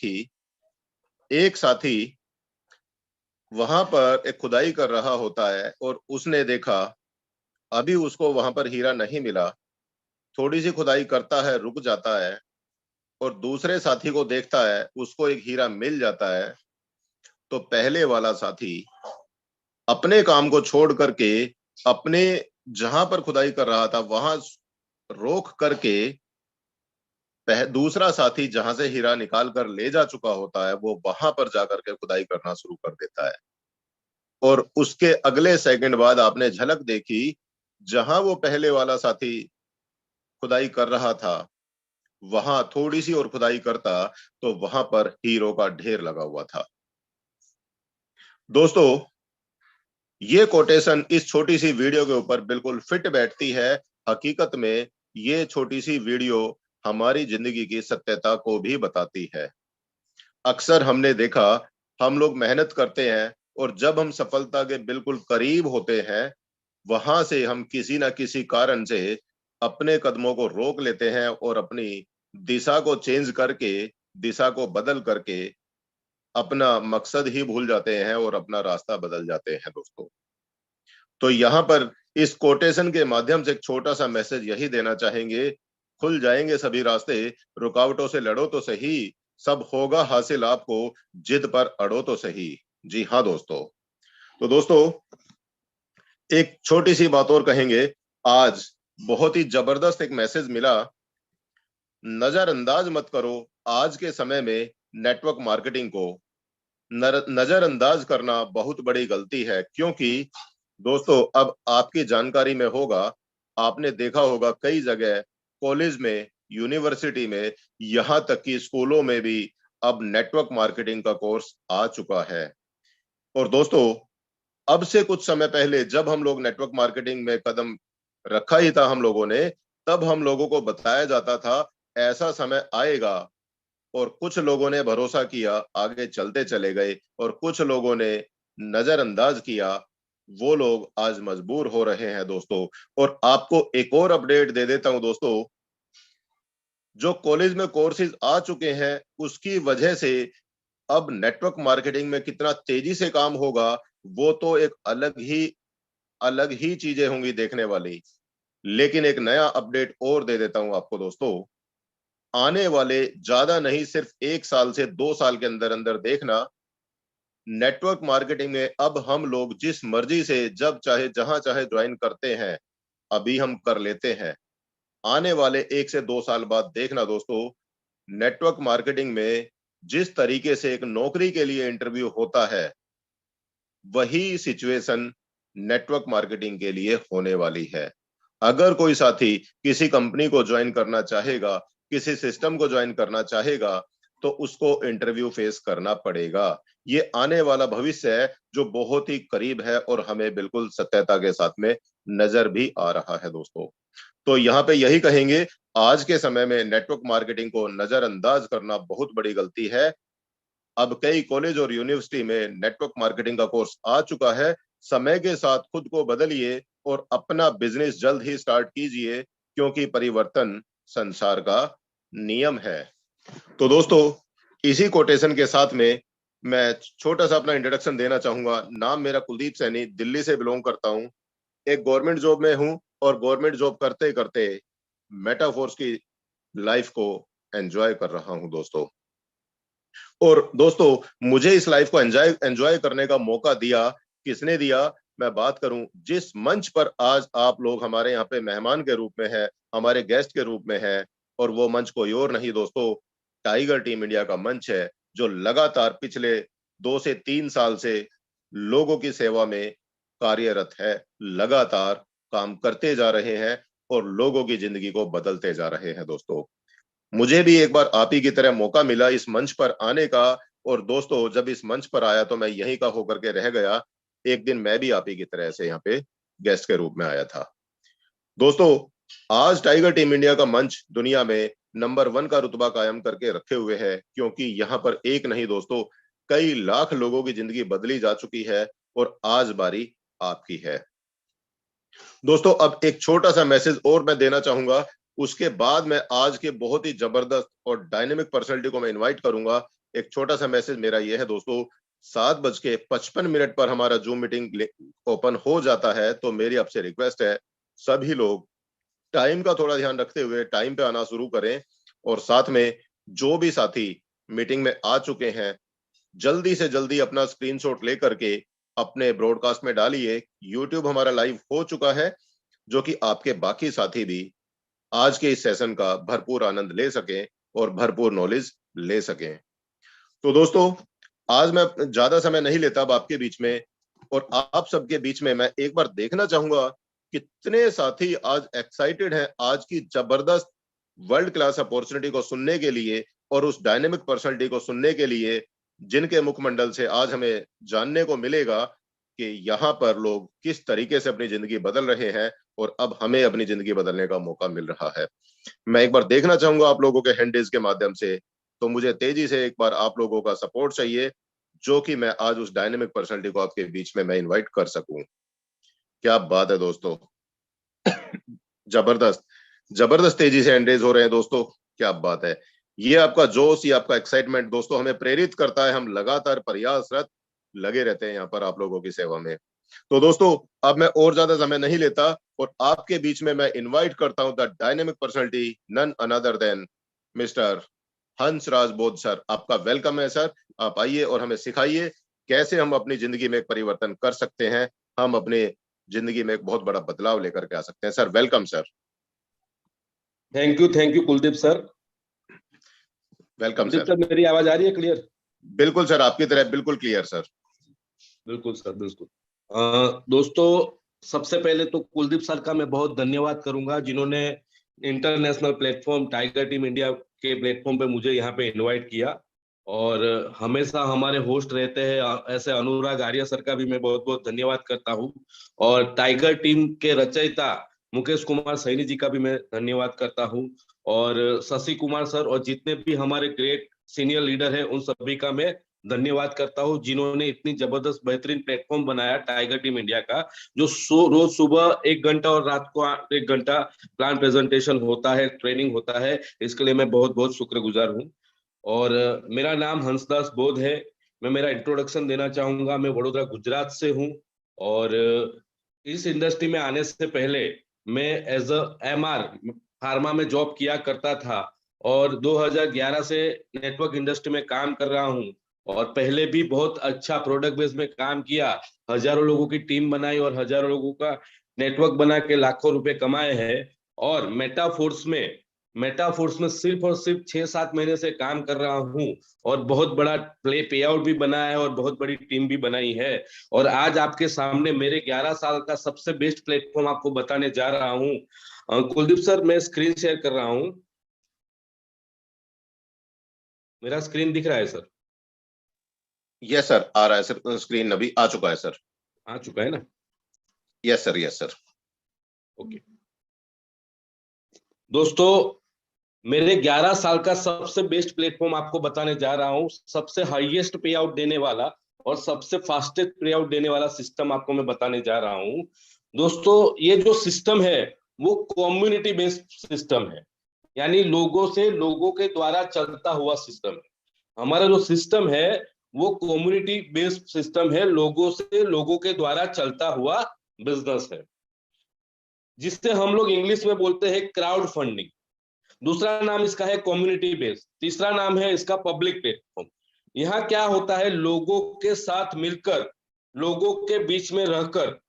देखी, एक साथी वहां पर एक खुदाई कर रहा होता है और उसने देखा अभी उसको वहां पर हीरा नहीं मिला। थोड़ी सी खुदाई करता है, रुक जाता है और दूसरे साथी को देखता है, उसको एक हीरा मिल जाता है। तो पहले वाला साथी अपने काम को छोड़ करके अपने जहां पर खुदाई कर रहा था वहां रोक करके दूसरा साथी जहां से हीरा निकाल कर ले जा चुका होता है वो वहां पर जाकर के खुदाई करना शुरू कर देता है। और उसके अगले सेकंड बाद आपने झलक देखी, जहां वो पहले वाला साथी खुदाई कर रहा था वहां थोड़ी सी और खुदाई करता तो वहां पर हीरो का ढेर लगा हुआ था। दोस्तों, ये कोटेशन इस छोटी सी वीडियो के ऊपर बिल्कुल फिट बैठती है। हकीकत में ये छोटी सी वीडियो हमारी जिंदगी की सत्यता को भी बताती है। अक्सर हमने देखा, हम लोग मेहनत करते हैं और जब हम सफलता के बिल्कुल करीब होते हैं वहां से हम किसी ना किसी कारण से अपने कदमों को रोक लेते हैं और अपनी दिशा को चेंज करके, दिशा को बदल करके अपना मकसद ही भूल जाते हैं और अपना रास्ता बदल जाते हैं दोस्तों। तो यहाँ पर इस कोटेशन के माध्यम से एक छोटा सा मैसेज यही देना चाहेंगे, खुल जाएंगे सभी रास्ते, रुकावटों से लड़ो तो सही, सब होगा हासिल आपको, जिद पर अड़ो तो सही। जी हाँ दोस्तों। तो दोस्तों, एक छोटी सी बात और कहेंगे। आज बहुत ही जबरदस्त एक मैसेज मिला, नजरअंदाज मत करो आज के समय में नेटवर्क मार्केटिंग को। नजरअंदाज करना बहुत बड़ी गलती है, क्योंकि दोस्तों अब आपकी जानकारी में होगा, आपने देखा होगा कई जगह कॉलेज में, यूनिवर्सिटी में, यहाँ तक कि स्कूलों में भी अब नेटवर्क मार्केटिंग का कोर्स आ चुका है। और दोस्तों, अब से कुछ समय पहले जब हम लोग नेटवर्क मार्केटिंग में कदम रखा ही था हम लोगों ने, तब हम लोगों को बताया जाता था ऐसा समय आएगा। और कुछ लोगों ने भरोसा किया, आगे चलते चले गए, और कुछ लोगों ने नजरअंदाज किया, वो लोग आज मजबूर हो रहे हैं दोस्तों। और आपको एक और अपडेट दे देता हूं दोस्तों, जो कॉलेज में कोर्सेज आ चुके हैं उसकी वजह से अब नेटवर्क मार्केटिंग में कितना तेजी से काम होगा, वो तो एक अलग ही चीजें होंगी देखने वाली। लेकिन एक नया अपडेट और दे देता हूं आपको दोस्तों, आने वाले ज्यादा नहीं, सिर्फ 1 साल से 2 साल के अंदर अंदर देखना, नेटवर्क मार्केटिंग में अब हम लोग जिस मर्जी से जब चाहे जहां चाहे ज्वाइन करते हैं, अभी हम कर लेते हैं। आने वाले 1 से 2 साल बाद देखना दोस्तों, नेटवर्क मार्केटिंग में जिस तरीके से एक नौकरी के लिए इंटरव्यू होता है, वही सिचुएशन नेटवर्क मार्केटिंग के लिए होने वाली है। अगर कोई साथी किसी कंपनी को ज्वाइन करना चाहेगा, किसी सिस्टम को ज्वाइन करना चाहेगा, तो उसको इंटरव्यू फेस करना पड़ेगा। ये आने वाला भविष्य है जो बहुत ही करीब है और हमें बिल्कुल सत्यता के साथ में नजर भी आ रहा है दोस्तों। तो यहाँ पे यही कहेंगे, आज के समय में नेटवर्क मार्केटिंग को नजरअंदाज करना बहुत बड़ी गलती है। अब कई कॉलेज और यूनिवर्सिटी में नेटवर्क मार्केटिंग का कोर्स आ चुका है। समय के साथ खुद को बदलिए और अपना बिजनेस जल्द ही स्टार्ट कीजिए, क्योंकि परिवर्तन संसार का नियम है। तो दोस्तों, इसी कोटेशन के साथ में मैं छोटा सा अपना इंट्रोडक्शन देना चाहूंगा। नाम मेरा कुलदीप सैनी, दिल्ली से बिलोंग करता हूं। एक गवर्नमेंट जॉब में हूं और गवर्नमेंट जॉब करते करते मेटाफोर्स की लाइफ को एंजॉय कर रहा हूं दोस्तों। और दोस्तों, मुझे इस लाइफ को एंजॉय करने का मौका दिया, किसने दिया? मैं बात करूं, जिस मंच पर आज आप लोग हमारे यहाँ पे मेहमान के रूप में है, हमारे गेस्ट के रूप में है, और वो मंच कोई और नहीं दोस्तों, टाइगर टीम इंडिया का मंच है, जो लगातार पिछले 2 से 3 साल से लोगों की सेवा में कार्यरत है। लगातार काम करते जा रहे हैं और लोगों की जिंदगी को बदलते जा रहे हैं दोस्तों। मुझे भी एक बार आप ही की तरह मौका मिला इस मंच पर आने का, और दोस्तों जब इस मंच पर आया तो मैं यहीं का होकर के रह गया। एक दिन मैं भी आप ही की तरह से यहाँ पे गेस्ट के रूप में आया था दोस्तों। आज टाइगर टीम इंडिया का मंच दुनिया में नंबर 1 का रुतबा कायम करके रखे हुए है, क्योंकि यहाँ पर एक नहीं दोस्तों, कई लाख लोगों की जिंदगी बदली जा चुकी है और आज बारी आपकी है दोस्तों। अब एक छोटा सा मैसेज और मैं देना चाहूंगा, उसके बाद मैं आज के बहुत ही जबरदस्त और डायनेमिक पर्सनैलिटी को मैं इनवाइट करूंगा। एक छोटा सा मैसेज मेरा ये है दोस्तों, 7:55 पर हमारा जूम मीटिंग ओपन हो जाता है, तो मेरी आपसे रिक्वेस्ट है सभी लोग टाइम का थोड़ा ध्यान रखते हुए टाइम पे आना शुरू करें, और साथ में जो भी साथी मीटिंग में आ चुके हैं जल्दी से जल्दी अपना स्क्रीनशॉट लेकर के अपने ब्रॉडकास्ट में डालिए। यूट्यूब हमारा लाइव हो चुका है, जो कि आपके बाकी साथी भी आज के इस सेशन का भरपूर आनंद ले सकें और भरपूर नॉलेज ले सकें। तो दोस्तों, आज मैं ज्यादा समय नहीं लेता अब आपके बीच में, और आप सबके बीच में मैं एक बार देखना चाहूंगा कितने साथी आज एक्साइटेड हैं आज की जबरदस्त वर्ल्ड क्लास अपॉर्चुनिटी को सुनने के लिए और उस डायनेमिक पर्सनालिटी को सुनने के लिए, जिनके मुखमंडल से आज हमें जानने को मिलेगा कि यहाँ पर लोग किस तरीके से अपनी जिंदगी बदल रहे हैं और अब हमें अपनी जिंदगी बदलने का मौका मिल रहा है। मैं एक बार देखना चाहूंगा आप लोगों के हैंडल्स के माध्यम से, तो मुझे तेजी से एक बार आप लोगों का सपोर्ट चाहिए, जो कि मैं आज उस डायनेमिक पर्सनालिटी को आपके बीच में मैं इनवाइट कर सकूं। क्या बात है दोस्तों, जबरदस्त जबरदस्त तेजी से हैंडल्स हो रहे हैं दोस्तों, क्या बात है। ये आपका जोश, ये आपका एक्साइटमेंट दोस्तों हमें प्रेरित करता है, हम लगातार प्रयासरत लगे रहते हैं यहाँ पर आप लोगों की सेवा में। तो दोस्तों, अब मैं और ज्यादा समय नहीं लेता और आपके बीच में मैं इनवाइट करता हूं the dynamic personality, none other than Mr Hansraj Bodh sir. आपका वेलकम है सर, आप आइए और हमें सिखाइए कैसे हम अपनी जिंदगी में एक परिवर्तन कर सकते हैं, हम अपने जिंदगी में एक बहुत बड़ा बदलाव लेकर के आ सकते हैं। Sir welcome sir. Thank you Kuldeep sir. Welcome Kuldeep sir. Sir, मेरी आवाज आ रही है क्लियर? बिल्कुल सर, आपकी तरह बिल्कुल क्लियर सर। बिल्कुल सर, बिल्कुल। दोस्तों, सबसे पहले तो कुलदीप सर का मैं बहुत धन्यवाद करूंगा, जिन्होंने international platform tiger team India के प्लेटफॉर्म पे मुझे यहाँ पे इनवाइट किया, और हमेशा हमारे होस्ट रहते हैं ऐसे अनुराग आर्य सर का भी मैं बहुत बहुत धन्यवाद करता हूँ, और टाइगर टीम के रचयिता मुकेश कुमार सैनी जी का भी मैं धन्यवाद करता हूँ, और शशि कुमार सर और जितने भी हमारे ग्रेट सीनियर लीडर हैं उन सभी का मैं धन्यवाद करता हूँ, जिन्होंने इतनी जबरदस्त बेहतरीन प्लेटफॉर्म बनाया टाइगर टीम इंडिया का, जो रोज सुबह 1 घंटा और रात को 1 घंटा प्लान प्रेजेंटेशन होता है, ट्रेनिंग होता है। इसके लिए मैं बहुत बहुत शुक्रगुजार हूँ। और मेरा नाम हंसदास बोध है। मैं मेरा इंट्रोडक्शन देना चाहूंगा। मैं वडोदरा गुजरात से हूँ, और इस इंडस्ट्री में आने से पहले मैं एज अ एमआर फार्मा में जॉब किया करता था, और 2011 से नेटवर्क इंडस्ट्री में काम कर रहा हूँ, और पहले भी बहुत अच्छा प्रोडक्ट बेस में काम किया, हजारों लोगों की टीम बनाई और हजारों लोगों का नेटवर्क बना के लाखों रुपए कमाए हैं। और मेटाफोर्स में सिर्फ और सिर्फ 6-7 महीने से काम कर रहा हूँ, और बहुत बड़ा पे आउट भी बना है और बहुत बड़ी टीम भी बनाई है। और आज आपके सामने मेरे 11 साल का सबसे बेस्ट प्लेटफॉर्म आपको बताने जा रहा हूँ। कुलदीप सर, मैं स्क्रीन शेयर कर रहा हूँ। मेरा स्क्रीन दिख रहा है सर? यस सर, आ रहा है सर, स्क्रीन अभी आ चुका है सर। आ चुका है ना? Yes sir, yes sir. Okay दोस्तों, मेरे 11 साल का सबसे बेस्ट प्लेटफॉर्म आपको बताने जा रहा हूं। सबसे हाईएस्ट पे आउट देने वाला और सबसे फास्टेस्ट पे आउट देने वाला सिस्टम आपको मैं बताने जा रहा हूं। दोस्तों, ये जो सिस्टम है वो कम्युनिटी बेस्ड सिस्टम है, यानी लोगों से लोगों के द्वारा चलता हुआ सिस्टम है। हमारा जो सिस्टम है वो कम्युनिटी बेस्ड सिस्टम है, लोगों से लोगों के द्वारा चलता हुआ बिजनेस है, जिससे हम लोग इंग्लिश में बोलते हैं क्राउड फंडिंग। दूसरा नाम इसका है कम्युनिटी बेस्ड, तीसरा नाम है इसका पब्लिक प्लेटफॉर्म। यहाँ क्या होता है, लोगों के साथ मिलकर, लोगों के बीच में रहकर,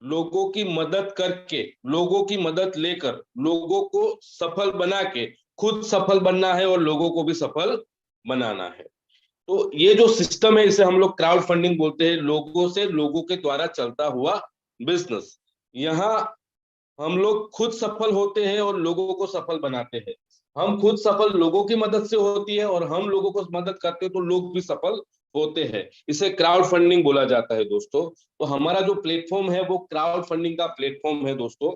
लोगों की मदद करके, लोगों की मदद लेकर, लोगों को सफल बना के खुद सफल बनना है और लोगों को भी सफल बनाना है। तो ये जो सिस्टम है इसे हम लोग क्राउड फंडिंग बोलते हैं, लोगों से लोगों के द्वारा चलता हुआ बिजनेस। यहाँ हम लोग खुद सफल होते हैं और लोगों को सफल बनाते हैं। हम खुद सफल लोगों की मदद से होती है, और हम लोगों को मदद करते हैं तो लोग भी सफल होते हैं। इसे क्राउड फंडिंग बोला जाता है दोस्तों। तो हमारा जो प्लेटफॉर्म है वो क्राउड फंडिंग का प्लेटफॉर्म है दोस्तों।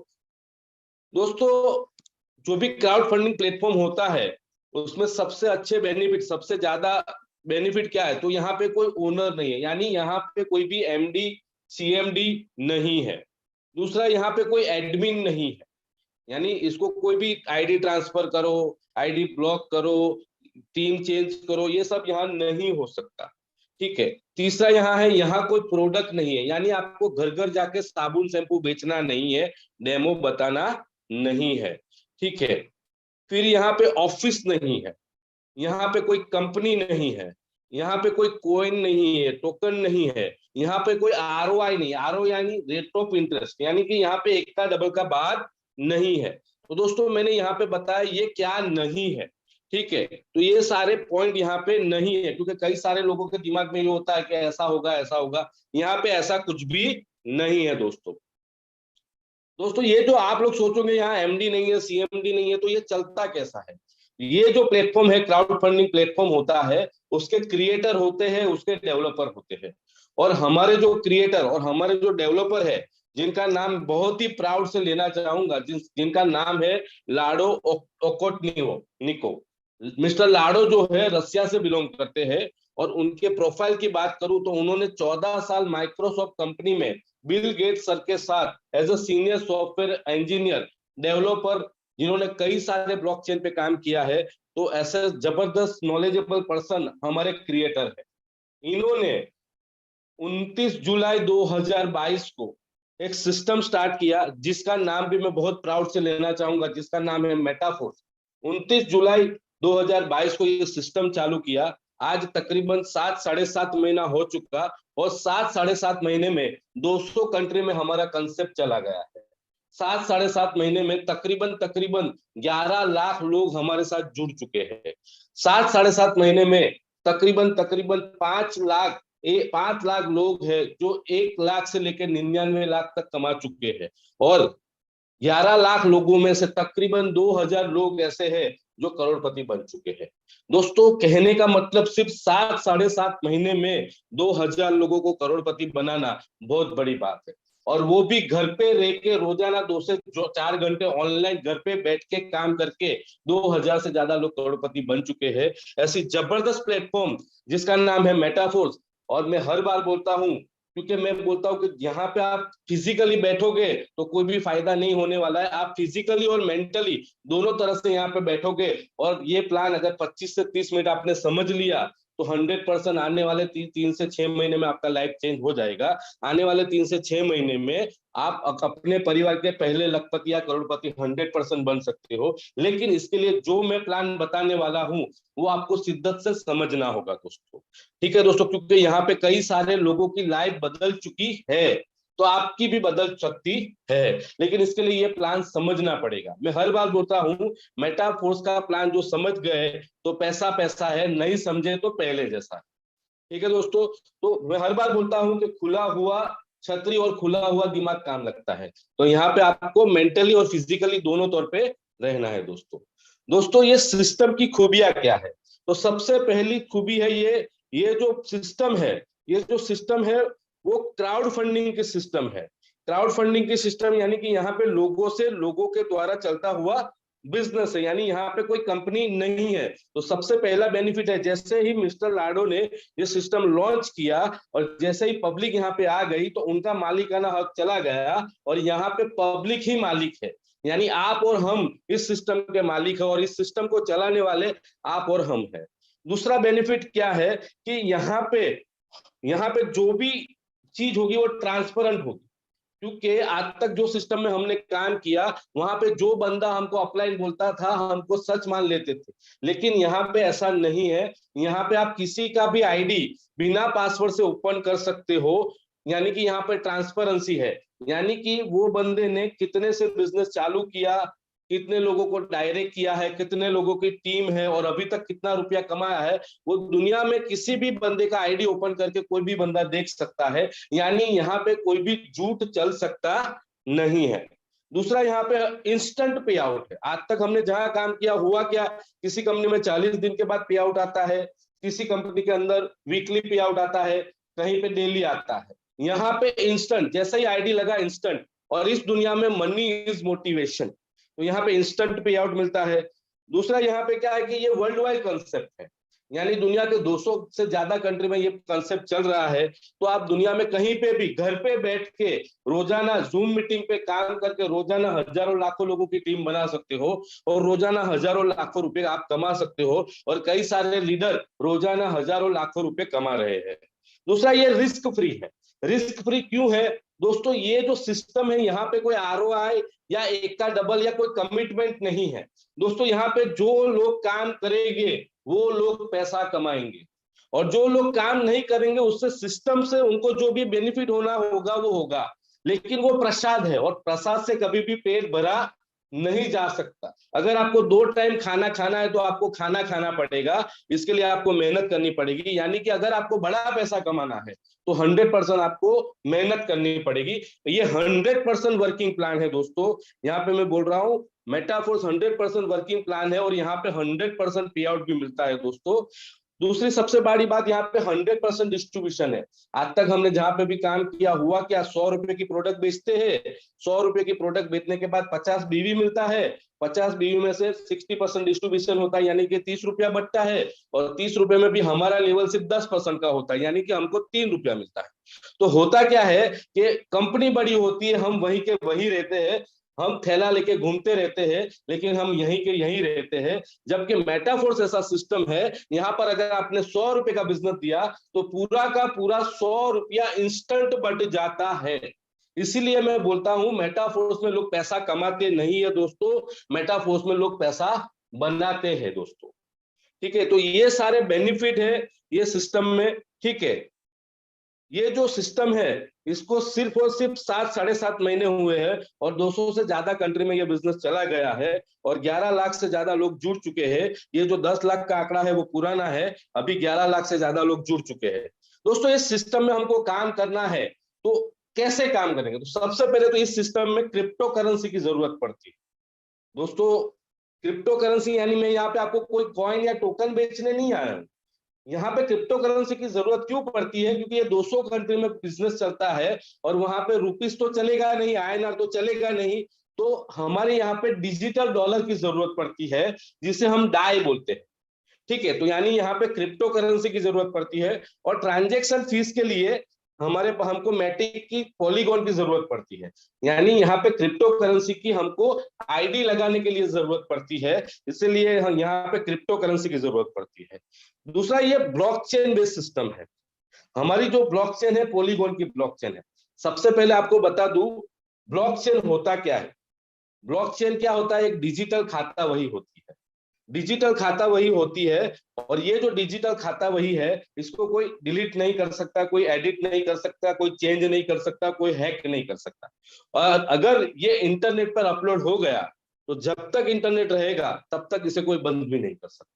दोस्तों, जो भी क्राउड फंडिंग प्लेटफॉर्म होता है उसमें सबसे अच्छे बेनिफिट, सबसे ज्यादा बेनिफिट क्या है, तो यहाँ पे कोई ओनर नहीं है, यानी यहाँ पे कोई भी एमडी सीएमडी नहीं है। दूसरा, यहाँ पे कोई एडमिन नहीं है, यानी इसको कोई भी आईडी ट्रांसफर करो, आईडी ब्लॉक करो, टीम चेंज करो, ये सब यहाँ नहीं हो सकता। ठीक है। तीसरा यहाँ है, यहाँ कोई प्रोडक्ट नहीं है, यानी आपको घर घर जाके साबुन शैम्पू बेचना नहीं है, डेमो बताना नहीं है। ठीक है। फिर यहाँ पे ऑफिस नहीं है, यहाँ पे कोई कंपनी नहीं है, यहाँ पे कोई कोइन नहीं है, टोकन नहीं है, यहाँ पे कोई आरओआई नहीं, आरओ यानी रेट ऑफ इंटरेस्ट, यानी कि यहाँ पे एक का डबल का बात नहीं है। तो दोस्तों मैंने यहाँ पे बताया ये क्या नहीं है। ठीक है। तो ये सारे पॉइंट यहाँ पे नहीं है, क्योंकि कई सारे लोगों के दिमाग में ये होता है कि ऐसा होगा ऐसा होगा, यहाँ पे ऐसा कुछ भी नहीं है दोस्तों। दोस्तों ये जो आप लोग सोचोगे यहाँ एमडी नहीं है, सीएमडी नहीं है, तो ये चलता कैसा है? ये जो प्लेटफॉर्म है, क्राउड फंडिंग प्लेटफॉर्म होता है, उसके क्रिएटर होते हैं, उसके डेवलपर होते हैं। और हमारे जो क्रिएटर और हमारे जो डेवलपर है, जिनका नाम बहुत ही प्राउड से लेना चाहूंगा, जिनका नाम है लाडो ओकोटनिको। मिस्टर लाडो जो है रसिया से बिलोंग करते हैं, और उनके प्रोफाइल की बात करूं तो उन्होंने 14 साल माइक्रोसॉफ्ट कंपनी में बिल गेट्स सर के साथ as a senior software engineer developer, जिन्होंने कई सारे ब्लॉकचेन पे काम किया है, तो ऐसे जबरदस्त नॉलेजेबल पर्सन हमारे क्रिएटर है। इन्होंने 29 जुलाई 2022 को एक सिस्टम स्टार्ट किया, जिसका नाम भी मैं बहुत प्राउड से लेना चाहूंगा, जिसका नाम है मेटाफोर्स। 29 जुलाई 2022 को ये सिस्टम चालू किया। आज तकरीबन 7 साढ़े 7 महीना हो चुका, और 7 साढ़े 7 महीने में 200 कंट्री में हमारा कंसेप्ट चला गया है। 7 साढ़े 7 महीने में तकरीबन 11 लाख लोग हमारे साथ जुड़ चुके हैं। 7 साढ़े 7 महीने में तकरीबन 5 लाख लोग हैं जो 1 लाख से लेकर 99 लाख तक कमा चुके हैं, और 11 लाख लोगों में से तकरीबन 2000 लोग ऐसे हैं जो करोड़पति बन चुके हैं। दोस्तों कहने का मतलब सिर्फ 7 साढ़े 7 महीने में 2000 लोगों को करोड़पति बनाना बहुत बड़ी बात है, और वो भी घर पे रह के रोजाना 2 से 4 घंटे ऑनलाइन घर पे बैठ के काम करके 2000 से ज्यादा लोग करोड़पति बन चुके हैं। ऐसी जबरदस्त प्लेटफॉर्म जिसका नाम है मेटाफोर्स। और मैं हर बार बोलता हूं, क्योंकि मैं बोलता हूं कि यहाँ पे आप फिजिकली बैठोगे तो कोई भी फायदा नहीं होने वाला है, आप फिजिकली और मेंटली दोनों तरह से यहाँ पे बैठोगे, और ये प्लान अगर 25 से 30 मिनट आपने समझ लिया तो 100% आने वाले 3 से 6 महीने में आपका लाइफ चेंज हो जाएगा। आने वाले 3 से 6 महीने में आप अपने परिवार के पहले लखपति या करोड़पति 100% बन सकते हो। लेकिन इसके लिए जो मैं प्लान बताने वाला हूं वो आपको शिद्दत से समझना होगा दोस्तों। ठीक है दोस्तों, क्योंकि यहाँ पे कई सारे लोगों की लाइफ बदल चुकी है, तो आपकी भी बदल सकती है, लेकिन इसके लिए ये प्लान समझना पड़ेगा। मैं हर बार बोलता हूं, मेटाफोर्स का प्लान जो समझ गए तो पैसा पैसा है, नहीं समझे तो पहले जैसा। ठीक है दोस्तों, तो मैं हर बार बोलता हूं कि खुला हुआ छतरी और खुला हुआ दिमाग काम लगता है, तो यहाँ पे आपको मेंटली और फिजिकली दोनों तौर पे रहना है दोस्तों। दोस्तों ये सिस्टम की खूबियां क्या है? तो सबसे पहली खूबी है ये जो सिस्टम है, ये जो सिस्टम है वो क्राउड फंडिंग के सिस्टम है। क्राउड फंडिंग के सिस्टम यानी कि यहाँ पे लोगों के द्वारा चलता हुआ बिजनेस है, यानी यहाँ पे कोई कंपनी नहीं है। तो सबसे पहला बेनिफिट है, जैसे ही मिस्टर लाडो ने ये सिस्टम लॉन्च किया और जैसे ही पब्लिक यहाँ पे आ गई तो उनका मालिकाना हक चला गया, और यहाँ पे पब्लिक ही मालिक है, यानी आप और हम इस सिस्टम के मालिक है, और इस सिस्टम को चलाने वाले आप और हम हैं। दूसरा बेनिफिट क्या है कि यहाँ पे जो भी चीज होगी वो ट्रांसपेरेंट होगी, क्योंकि आज तक जो सिस्टम में हमने काम किया वहां पे जो बंदा हमको अपलाइन बोलता था हमको सच मान लेते थे, लेकिन यहाँ पे ऐसा नहीं है। यहाँ पे आप किसी का भी आईडी बिना पासवर्ड से ओपन कर सकते हो, यानी कि यहाँ पे ट्रांसपेरेंसी है, यानी कि वो बंदे ने कितने से बिजनेस चालू किया, कितने लोगों को डायरेक्ट किया है, कितने लोगों की टीम है, और अभी तक कितना रुपया कमाया है, वो दुनिया में किसी भी बंदे का आईडी ओपन करके कोई भी बंदा देख सकता है, यानी यहाँ पे कोई भी झूठ चल सकता नहीं है। दूसरा यहाँ पे इंस्टेंट पे आउट है। आज तक हमने जहां काम किया हुआ क्या, किसी कंपनी में 40 दिन के बाद पे आउट आता है, किसी कंपनी के अंदर वीकली पे आउट आता है, कहीं पे डेली आता है। यहाँ पे इंस्टेंट, जैसे ही आईडी लगा इंस्टेंट, और इस दुनिया में मनी इज मोटिवेशन, तो यहाँ पे इंस्टेंट पे आउट मिलता है। दूसरा यहाँ पे क्या है कि ये वर्ल्ड वाइड कॉन्सेप्ट है, यानी दुनिया के 200 से ज्यादा कंट्री में ये कंसेप्ट चल रहा है। तो आप दुनिया में कहीं पे भी घर पे बैठ के रोजाना जूम मीटिंग पे काम करके रोजाना हजारों लाखों लोगों की टीम बना सकते हो और रोजाना हजारों लाखों रुपए आप कमा सकते हो, और कई सारे लीडर रोजाना हजारों लाखों रुपए कमा रहे हैं। दूसरा, ये रिस्क फ्री है। रिस्क फ्री क्यों है दोस्तों? ये जो सिस्टम है यहाँ पे कोई आरओआई या एक का डबल या कोई कमिटमेंट नहीं है दोस्तों। यहाँ पे जो लोग काम करेंगे वो लोग पैसा कमाएंगे, और जो लोग काम नहीं करेंगे उससे सिस्टम से उनको जो भी बेनिफिट होना होगा वो होगा, लेकिन वो प्रसाद है, और प्रसाद से कभी भी पेट भरा नहीं जा सकता। अगर आपको 2 टाइम खाना खाना है तो आपको खाना खाना पड़ेगा, इसके लिए आपको मेहनत करनी पड़ेगी। यानी कि अगर आपको बड़ा पैसा कमाना है तो 100% आपको मेहनत करनी पड़ेगी। ये 100% वर्किंग प्लान है दोस्तों। यहाँ पे मैं बोल रहा हूँ मेटाफोर्स 100% वर्किंग प्लान है, और यहाँ पे 100% पे आउट भी मिलता है दोस्तों। दूसरी सबसे बड़ी बात, यहाँ पे 100% डिस्ट्रीब्यूशन है। आज तक हमने जहां पे भी काम किया हुआ क्या, 100 रुपए की प्रोडक्ट बेचते हैं, 100 रुपए की प्रोडक्ट बेचने के बाद 50 बीवी मिलता है, 50 बीवी में से 60% डिस्ट्रीब्यूशन होता है, यानी कि 30 रुपया बचता है, और 30 रुपए में भी हमारा लेवल सिर्फ 10% का होता है, यानी कि हमको 3 रुपया मिलता है। तो होता क्या है कि कंपनी बड़ी होती है, हम वहीं के वहीं रहते हैं, हम थैला लेके घूमते रहते हैं, लेकिन हम यहीं के यहीं रहते हैं। जबकि मेटाफोर्स ऐसा सिस्टम है, यहाँ पर अगर आपने 100 रुपए का बिजनेस दिया तो पूरा का पूरा 100 रुपया इंस्टेंट बढ़ जाता है। इसीलिए मैं बोलता हूं मेटाफोर्स में लोग पैसा कमाते नहीं है दोस्तों, मेटाफोर्स में लोग पैसा बनाते हैं दोस्तों। ठीक है, तो ये सारे बेनिफिट है ये सिस्टम में। ठीक है, ये जो सिस्टम है इसको सिर्फ और सिर्फ 7 साढ़े 7 महीने हुए हैं, और 200 से ज्यादा कंट्री में ये बिजनेस चला गया है, और 11 लाख से ज्यादा लोग जुड़ चुके हैं। ये जो 10 लाख का आंकड़ा है वो पुराना है, अभी 11 लाख से ज्यादा लोग जुड़ चुके हैं दोस्तों। इस सिस्टम में हमको काम करना है, तो कैसे काम करेंगे? तो सबसे पहले तो इस सिस्टम में क्रिप्टो करेंसी की जरूरत पड़ती है दोस्तों। क्रिप्टो करेंसी यानी मैं यहाँ पे आपको कोई कॉइन या टोकन बेचने नहीं आया हूँ। यहाँ पे क्रिप्टो करेंसी की जरूरत क्यों पड़ती है? क्योंकि ये 200 कंट्री में बिजनेस चलता है, और वहां पे रुपीस तो चलेगा नहीं, आयनआर तो चलेगा नहीं, तो हमारे यहाँ पे डिजिटल डॉलर की जरूरत पड़ती है, जिसे हम डाई बोलते हैं। ठीक है, तो यानी यहाँ पे क्रिप्टो करेंसी की जरूरत पड़ती है, और ट्रांजेक्शन फीस के लिए हमको मैटिक की पॉलीगॉन की जरूरत पड़ती है। यानी यहाँ पे क्रिप्टो करेंसी की हमको आईडी लगाने के लिए जरूरत पड़ती है, इसलिए हम यहाँ पे क्रिप्टो करेंसी की जरूरत पड़ती है। दूसरा, ये ब्लॉकचेन बेस्ड सिस्टम है। हमारी जो ब्लॉकचेन है पॉलीगॉन की ब्लॉकचेन है। सबसे पहले आपको बता दूं ब्लॉकचेन होता क्या है। ब्लॉकचेन क्या होता है? एक डिजिटल खाता वही होती है, डिजिटल खाता वही होती है। और ये जो डिजिटल खाता वही है, इसको कोई डिलीट नहीं कर सकता, कोई एडिट नहीं कर सकता, कोई चेंज नहीं कर सकता, कोई हैक नहीं कर सकता। और अगर ये इंटरनेट पर अपलोड हो गया तो जब तक इंटरनेट रहेगा तब तक इसे कोई बंद भी नहीं कर सकता।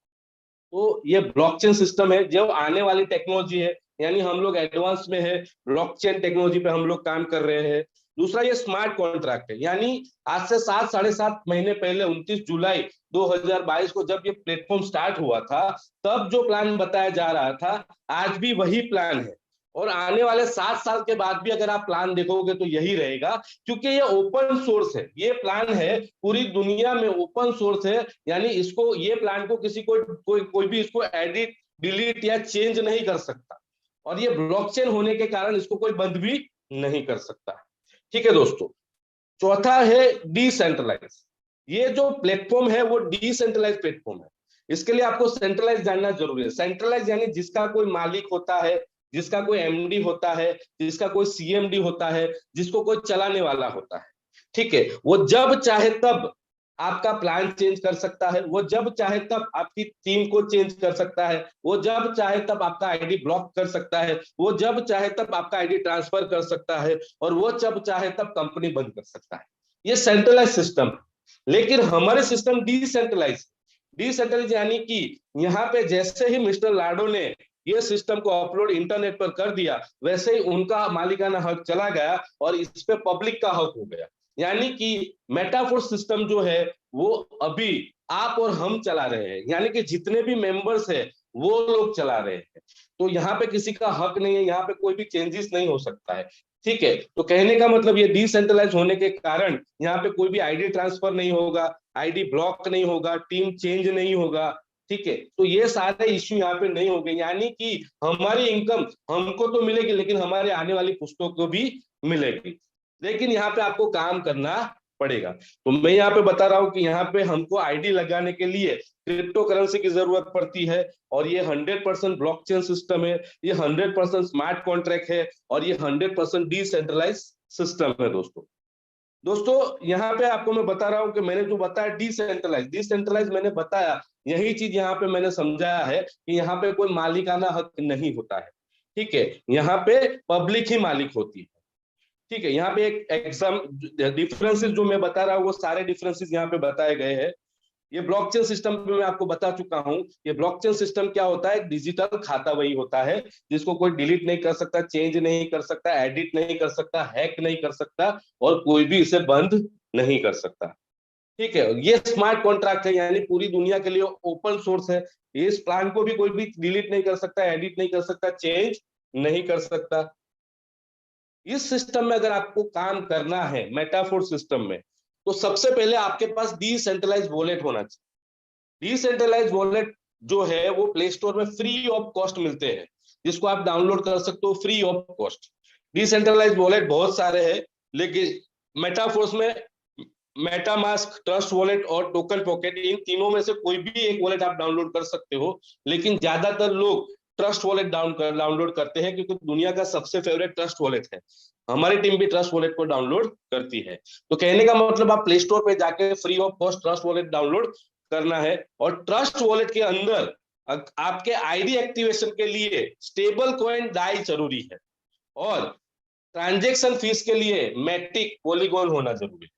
तो ये ब्लॉकचेन सिस्टम है जो आने वाली टेक्नोलॉजी है, यानी हम लोग एडवांस में है, ब्लॉकचेन टेक्नोलॉजी पे हम लोग काम कर रहे हैं। दूसरा, ये स्मार्ट कॉन्ट्रैक्ट है। यानी आज से 7 साढ़े 7 महीने पहले 29 जुलाई 2022 को जब ये प्लेटफॉर्म स्टार्ट हुआ था, तब जो प्लान बताया जा रहा था आज भी वही प्लान है, और आने वाले 7 साल के बाद भी अगर आप प्लान देखोगे तो यही रहेगा, क्योंकि ये ओपन सोर्स है। ये प्लान है पूरी दुनिया में ओपन सोर्स है, यानी इसको ये प्लान को किसी कोई भी इसको एडिट डिलीट या चेंज नहीं कर सकता, और ये ब्लॉकचेन होने के कारण इसको कोई बंद भी नहीं कर सकता। ठीक है दोस्तों, चौथा है डिसेंट्रलाइज। ये जो प्लेटफॉर्म है वो डिसेंट्रलाइज प्लेटफॉर्म है। इसके लिए आपको सेंट्रलाइज जानना जरूरी है। सेंट्रलाइज यानी जिसका कोई मालिक होता है, जिसका कोई एमडी होता है, जिसका कोई सीएमडी होता है, जिसको कोई चलाने वाला होता है। ठीक है, वो जब चाहे तब आपका प्लान चेंज कर सकता है, वो जब चाहे तब आपकी टीम को चेंज कर सकता है, वो जब चाहे तब आपका आईडी ब्लॉक कर सकता है, वो जब चाहे तब आपका आईडी ट्रांसफर कर सकता है, और वो जब चाहे तब कंपनी बंद कर सकता है। ये सेंट्रलाइज सिस्टम है। लेकिन हमारे सिस्टम डिसेंट्रलाइज। डिसेंट्रलाइज यानी कि यहाँ पे जैसे ही मिस्टर लाडो ने ये सिस्टम को अपलोड इंटरनेट पर कर दिया, वैसे ही उनका मालिकाना हक चला गया और इस पे पब्लिक का हक हो गया। यानी कि मेटाफोर सिस्टम जो है वो अभी आप और हम चला रहे हैं, यानी कि जितने भी मेंबर्स है वो लोग चला रहे हैं। तो यहाँ पे किसी का हक नहीं है, यहाँ पे कोई भी चेंजेस नहीं हो सकता है। ठीक है, तो कहने का मतलब ये डिसेंट्रलाइज होने के कारण यहाँ पे कोई भी आईडी ट्रांसफर नहीं होगा, आईडी ब्लॉक नहीं होगा, टीम चेंज नहीं होगा। ठीक है, तो ये सारे इश्यू यहाँ पे नहीं होंगे, यानी कि हमारी इनकम हमको तो मिलेगी लेकिन हमारे आने वाली पुश्तों को भी मिलेगी, लेकिन यहाँ पे आपको काम करना पड़ेगा। तो मैं यहाँ पे बता रहा हूँ कि यहाँ पे हमको आईडी लगाने के लिए क्रिप्टो करेंसी की जरूरत पड़ती है, और ये 100% ब्लॉकचेन सिस्टम है, ये 100% स्मार्ट कॉन्ट्रैक्ट है, और ये 100% डिसेंट्रलाइज सिस्टम है। दोस्तों यहाँ पे आपको मैं बता रहा हूँ कि मैंने जो बताया डिसेंट्रलाइज मैंने बताया, यही चीज यहाँ पे मैंने समझाया है कि यहाँ पे कोई मालिकाना हक नहीं होता है, ठीक है, यहाँ पे पब्लिक ही मालिक होती है, ठीक है। यहाँ पे एक एग्जाम डिफरेंसेस जो मैं बता रहा हूँ वो सारे डिफरेंसेस यहाँ पे बताए गए हैं। ये ब्लॉकचेन सिस्टम में मैं आपको बता चुका हूं, ये ब्लॉकचेन सिस्टम क्या होता है, डिजिटल खाता वही होता है जिसको कोई डिलीट नहीं कर सकता, चेंज नहीं कर सकता, एडिट नहीं कर सकता, हैक नहीं कर सकता, और कोई भी इसे बंद नहीं कर सकता, ठीक है। ये स्मार्ट कॉन्ट्रैक्ट है, यानी पूरी दुनिया के लिए ओपन सोर्स है, इस प्लान को भी कोई भी डिलीट नहीं कर सकता, एडिट नहीं कर सकता, चेंज नहीं कर सकता। इस सिस्टम में अगर आपको काम करना है मेटाफोर सिस्टम में, तो सबसे पहले आपके पास डिसेंट्रलाइज वॉलेट होना चाहिए। डिसेंट्रलाइज वॉलेट जो है वो प्ले स्टोर में फ्री ऑफ कॉस्ट मिलते हैं, जिसको आप डाउनलोड कर सकते हो free of cost. Decentralise wallet बहुत सारे हैं, लेकिन मेटाफोर्स में मेटामास्क, ट्रस्ट वॉलेट और टोकन पॉकेट, इन तीनों में से कोई भी एक वॉलेट आप डाउनलोड कर सकते हो, लेकिन ज्यादातर लोग ट्रस्ट वॉलेट डाउनलोड करते हैं क्योंकि दुनिया का सबसे फेवरेट ट्रस्ट वॉलेट है। हमारी टीम भी ट्रस्ट वॉलेट को डाउनलोड करती है। तो कहने का मतलब आप प्ले स्टोर पे जाके free of cost trust wallet download करना है, और ट्रस्ट वॉलेट के अंदर आपके आईडी एक्टिवेशन के लिए स्टेबल कॉइन डाई जरूरी है, और ट्रांजेक्शन फीस के लिए मैटिक पॉलीगॉन होना जरूरी है।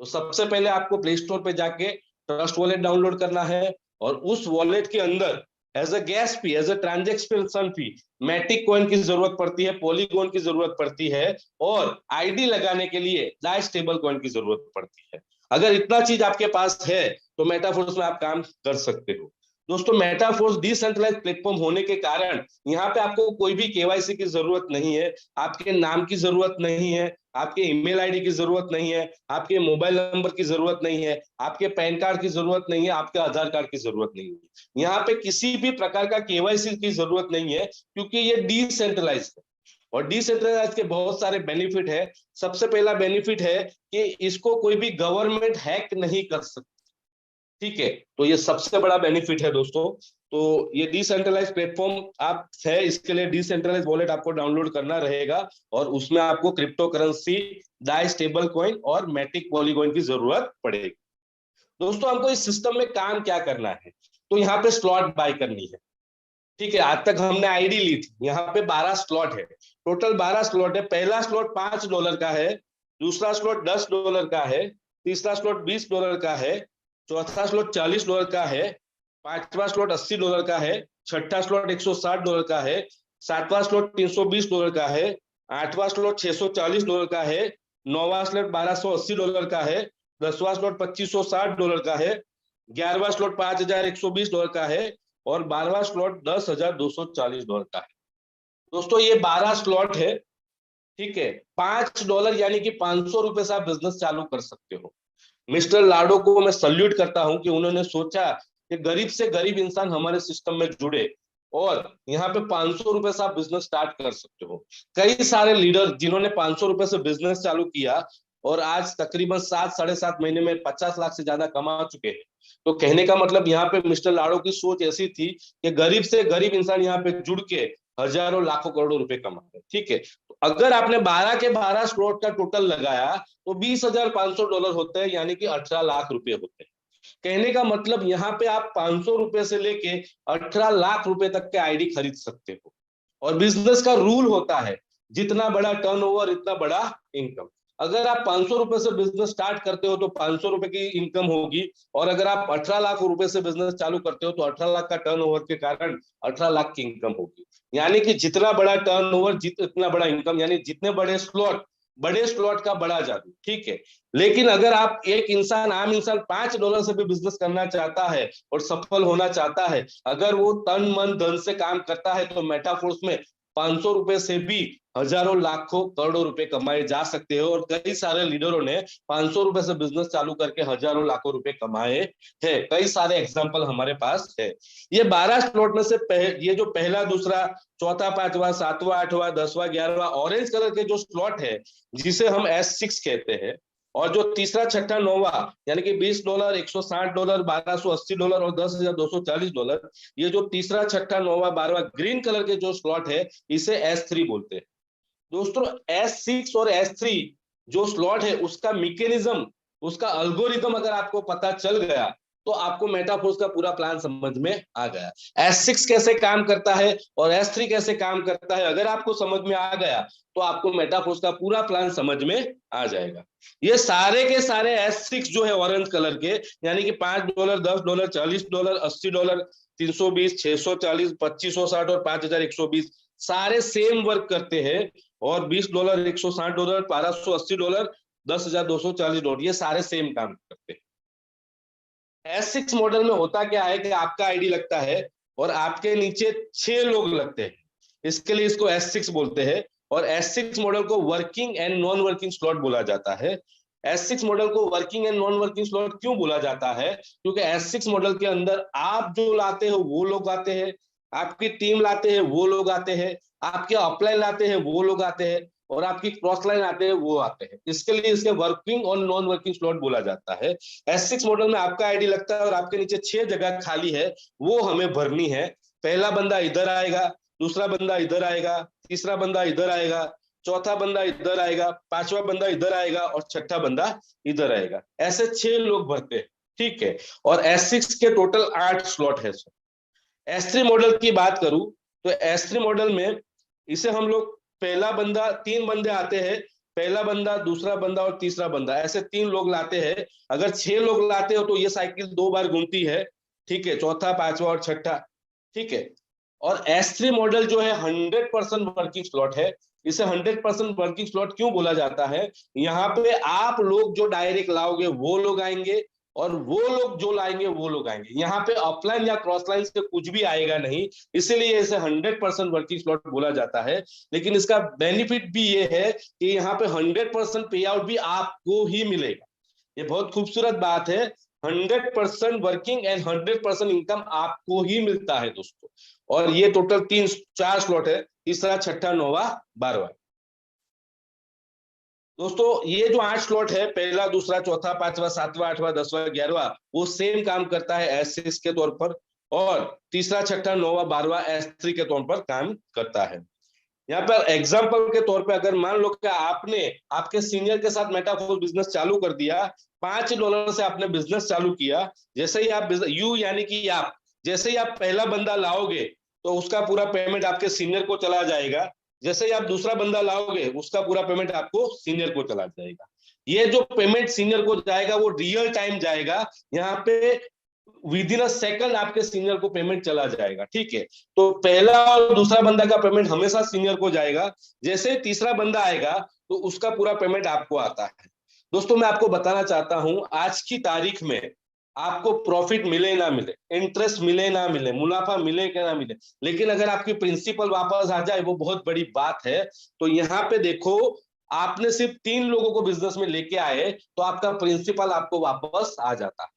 तो सबसे पहले आपको प्ले स्टोर पे जाके ट्रस्ट वॉलेट डाउनलोड करना है, और उस वॉलेट के अंदर as a gas fee, as a transaction fee Matic coin की जरूरत पड़ती है, पॉलीगॉन की जरूरत पड़ती है, और आईडी लगाने के लिए डाई स्टेबल कॉइन की जरूरत पड़ती है। अगर इतना चीज आपके पास है तो मेटाफोर्स में आप काम कर सकते हो। दोस्तों मेटाफोर्स डिसेंट्रलाइज प्लेटफॉर्म होने के कारण यहाँ पे आपको कोई भी केवाईसी की जरूरत नहीं है, आपके नाम की जरूरत नहीं है, आपके ईमेल आईडी की जरूरत नहीं है, आपके मोबाइल नंबर की जरूरत नहीं है, आपके पैन कार्ड की जरूरत नहीं है, आपके आधार कार्ड की जरूरत नहीं है। यहाँ पे किसी भी प्रकार का केवाईसी की जरूरत नहीं है, क्योंकि ये डिसेंट्रलाइज है, और डिसेंट्रलाइज के बहुत सारे बेनिफिट है। सबसे पहला बेनिफिट है कि इसको कोई भी गवर्नमेंट हैक नहीं कर सकती, ठीक है, तो ये सबसे बड़ा बेनिफिट है दोस्तों। तो ये डिसेंट्रलाइज प्लेटफॉर्म आप है, इसके लिए डिसेंट्रलाइज वॉलेट आपको डाउनलोड करना रहेगा, और उसमें आपको crypto currency, Dai stable coin और मैटिक पॉलीगॉइन की जरूरत पड़ेगी। दोस्तों हमको इस सिस्टम में काम क्या करना है, तो यहाँ पे स्लॉट बाय करनी है, ठीक है। आज तक हमने आईडी ली थी, यहाँ पे 12 स्लॉट है, टोटल 12 स्लॉट है। पहला स्लॉट $5 का है, दूसरा स्लॉट $10 का है, तीसरा स्लॉट $20 का है, चौथा स्लॉट $40 का है, पांचवा स्लॉट $80 का है, छठा स्लॉट $160 का है, सातवां स्लॉट $320 का है, आठवां स्लॉट $640 का है, नौवां स्लॉट $1280 का है, 10वां स्लॉट $2560 का है, 11वां स्लॉट $5120 का है, और 12वां स्लॉट $10,240 का है। दोस्तों ये 12 स्लॉट है, ठीक है। $5 यानी कि ₹500 से आप बिजनेस चालू कर सकते हो। मिस्टर लाडो को मैं सल्यूट करता हूं कि उन्होंने सोचा कि गरीब से गरीब इंसान हमारे सिस्टम में जुड़े, और यहाँ पे ₹500 से आप बिजनेस स्टार्ट कर सकते हो। कई सारे लीडर जिन्होंने ₹500 से बिजनेस चालू किया और आज तकरीबन 7-7.5 महीने में 50 लाख से ज्यादा कमा चुके हैं। तो कहने का मतलब यहाँ पे मिस्टर लाडो की सोच ऐसी थी कि गरीब से गरीब इंसान यहाँ पे जुड़ के हजारों लाखों करोड़ों रुपए कमाते, ठीक है। तो अगर आपने 12 के 12 स्लॉट का टोटल लगाया तो $20,500 होते हैं, यानी कि 18 लाख रुपए होते हैं। कहने का मतलब यहाँ पे आप ₹500 से लेके 18 लाख रुपए तक के आईडी खरीद सकते हो। और बिजनेस का रूल होता है जितना बड़ा टर्नओवर इतना बड़ा इनकम। अगर आप ₹500 से बिजनेस स्टार्ट करते हो तो ₹500 की इनकम होगी, और अगर आप 18 लाख रुपए से बिजनेस चालू करते हो तो 18 लाख का टर्नओवर के कारण 18 लाख की इनकम होगी। यानी कि जितना बड़ा टर्नओवर जितना बड़ा इनकम, यानी जितने बड़े स्लॉट का बड़ा जादू, ठीक है। लेकिन अगर आप एक इंसान, आम इंसान $5 से भी बिजनेस करना चाहता है और सफल होना चाहता है, अगर वो तन मन धन से काम करता है, तो मेटाफोर्स में ₹500 से भी हजारों लाखों करोड़ों रुपए कमाए जा सकते हैं। और कई सारे लीडरों ने 500 रुपए से बिजनेस चालू करके हजारों लाखों रुपए कमाए हैं। कई सारे एग्जाम्पल हमारे पास है। ये 12 स्लॉट में से ये जो पहला, दूसरा, चौथा, पांचवा, सातवां, आठवां, 10वां, 11वां ऑरेंज कलर के जो स्लॉट है, जिसे हम S6 कहते हैं, और जो तीसरा, छठा, नौवा, यानी कि $20, $160, $1280 और $10,240, ये जो तीसरा, छठा, नौवा, 12वां ग्रीन कलर के जो स्लॉट है, इसे S3 बोलते हैं। दोस्तों S6 और S3 जो स्लॉट है, उसका मैकेनिज्म, उसका अल्गोरिथम अगर आपको पता चल गया तो आपको मेटाफोर्स का पूरा प्लान समझ में आ गया। S6 कैसे काम करता है और S3 कैसे काम करता है, अगर आपको समझ में आ गया तो आपको मेटाफोर्स का पूरा प्लान समझ में आ जाएगा। ये सारे के सारे S6 जो है ऑरेंज कलर के, यानी कि $5, $10, $40, $80, 320, 640, 2560 और 5120 सारे सेम वर्क करते हैं। और $20, $160, $1280, $10,240, ये सारे सेम काम करते हैं। S6 मॉडल में होता क्या है कि आपका आईडी लगता है और आपके नीचे 6 लोग लगते हैं, इसके लिए इसको S6 बोलते हैं। और S6 मॉडल को working and non working slot बोला जाता है। S6 मॉडल को working and non working slot क्यों बोला जाता है? क्योंकि S6 मॉडल के अंदर आप जो लाते हो वो लोग आते हैं, आपकी टीम लाते हैं वो लोग आते हैं, आपके अपलाइन लाते हैं वो लोग आते हैं, और आपकी क्रॉस लाइन आते हैं वो आते हैं। इसके लिए इसके वर्किंग और नॉन वर्किंग स्लॉट बोला जाता है। S6 मॉडल में आपका आईडी लगता है और आपके नीचे 6 जगह खाली है, वो हमें भरनी है। पहला बंदा इधर आएगा, दूसरा बंदा इधर आएगा, तीसरा बंदा इधर आएगा, चौथा बंदा इधर आएगा, पांचवा बंदा इधर आएगा और छठा बंदा इधर आएगा। ऐसे 6 लोग भरते हैं, ठीक है। और S6 के टोटल 8 स्लॉट है। S3 मॉडल की बात करूं तो S3 मॉडल में इसे हम लोग पहला बंदा, 3 बंदे आते हैं, पहला बंदा, दूसरा बंदा और तीसरा बंदा, ऐसे 3 लोग लाते हैं। अगर 6 लोग लाते हो तो ये साइकिल 2 बार घूमती है, ठीक है, चौथा, पांचवा और छठा, ठीक है। और S3 मॉडल जो है 100% वर्किंग स्लॉट है। इसे 100% वर्किंग स्लॉट क्यों बोला जाता है? यहाँ पे आप लोग जो डायरेक्ट लाओगे वो लोग आएंगे, और वो लोग जो लाएंगे वो लोग आएंगे। यहाँ पे अपलाइन या क्रॉस लाइन से कुछ भी आएगा नहीं, इसीलिए इसे 100% वर्किंग स्लॉट बोला जाता है। लेकिन इसका बेनिफिट भी ये है कि यहाँ पे 100% पे आउट भी आपको ही मिलेगा। ये बहुत खूबसूरत बात है। 100% वर्किंग एंड 100% इनकम आपको ही मिलता है दोस्तों। और ये टोटल 4 स्लॉट है, तीसरा, छठा, नौवा, 12वां। दोस्तों ये जो 8 स्लॉट है, पहला, दूसरा, चौथा, पांचवा, सातवां, आठवां, 10वां, 11वां, वो सेम काम करता है S6 के तौर पर। और तीसरा, छठा, नौवा, 12वां S3 के तौर पर काम करता है। यहाँ पर एग्जाम्पल के तौर पे अगर मान लो कि आपने आपके सीनियर के साथ मेटाफोर्स बिजनेस चालू कर दिया, $5 से आपने बिजनेस चालू किया। जैसे ही आप यानी कि आप जैसे ही आप पहला बंदा लाओगे तो उसका पूरा पेमेंट आपके सीनियर को चला जाएगा। जैसे ही आप दूसरा बंदा लाओगे उसका पूरा पेमेंट आपको सीनियर को चला जाएगा। ये जो पेमेंट सीनियर को जाएगा वो रियल टाइम जाएगा। यहाँ पे विद इन अ सेकंड आपके सीनियर को पेमेंट चला जाएगा, ठीक है। तो पहला और दूसरा बंदा का पेमेंट हमेशा सीनियर को जाएगा। जैसे तीसरा बंदा आएगा तो उसका पूरा पेमेंट आपको आता है। दोस्तों मैं आपको बताना चाहता हूं, आज की तारीख में आपको प्रॉफिट मिले ना मिले, इंटरेस्ट मिले ना मिले, मुनाफा मिले कि ना मिले, लेकिन अगर आपकी प्रिंसिपल वापस आ जाए वो बहुत बड़ी बात है। तो यहाँ पे देखो, आपने सिर्फ 3 लोगों को बिजनेस में लेके आए तो आपका प्रिंसिपल आपको वापस आ जाता है,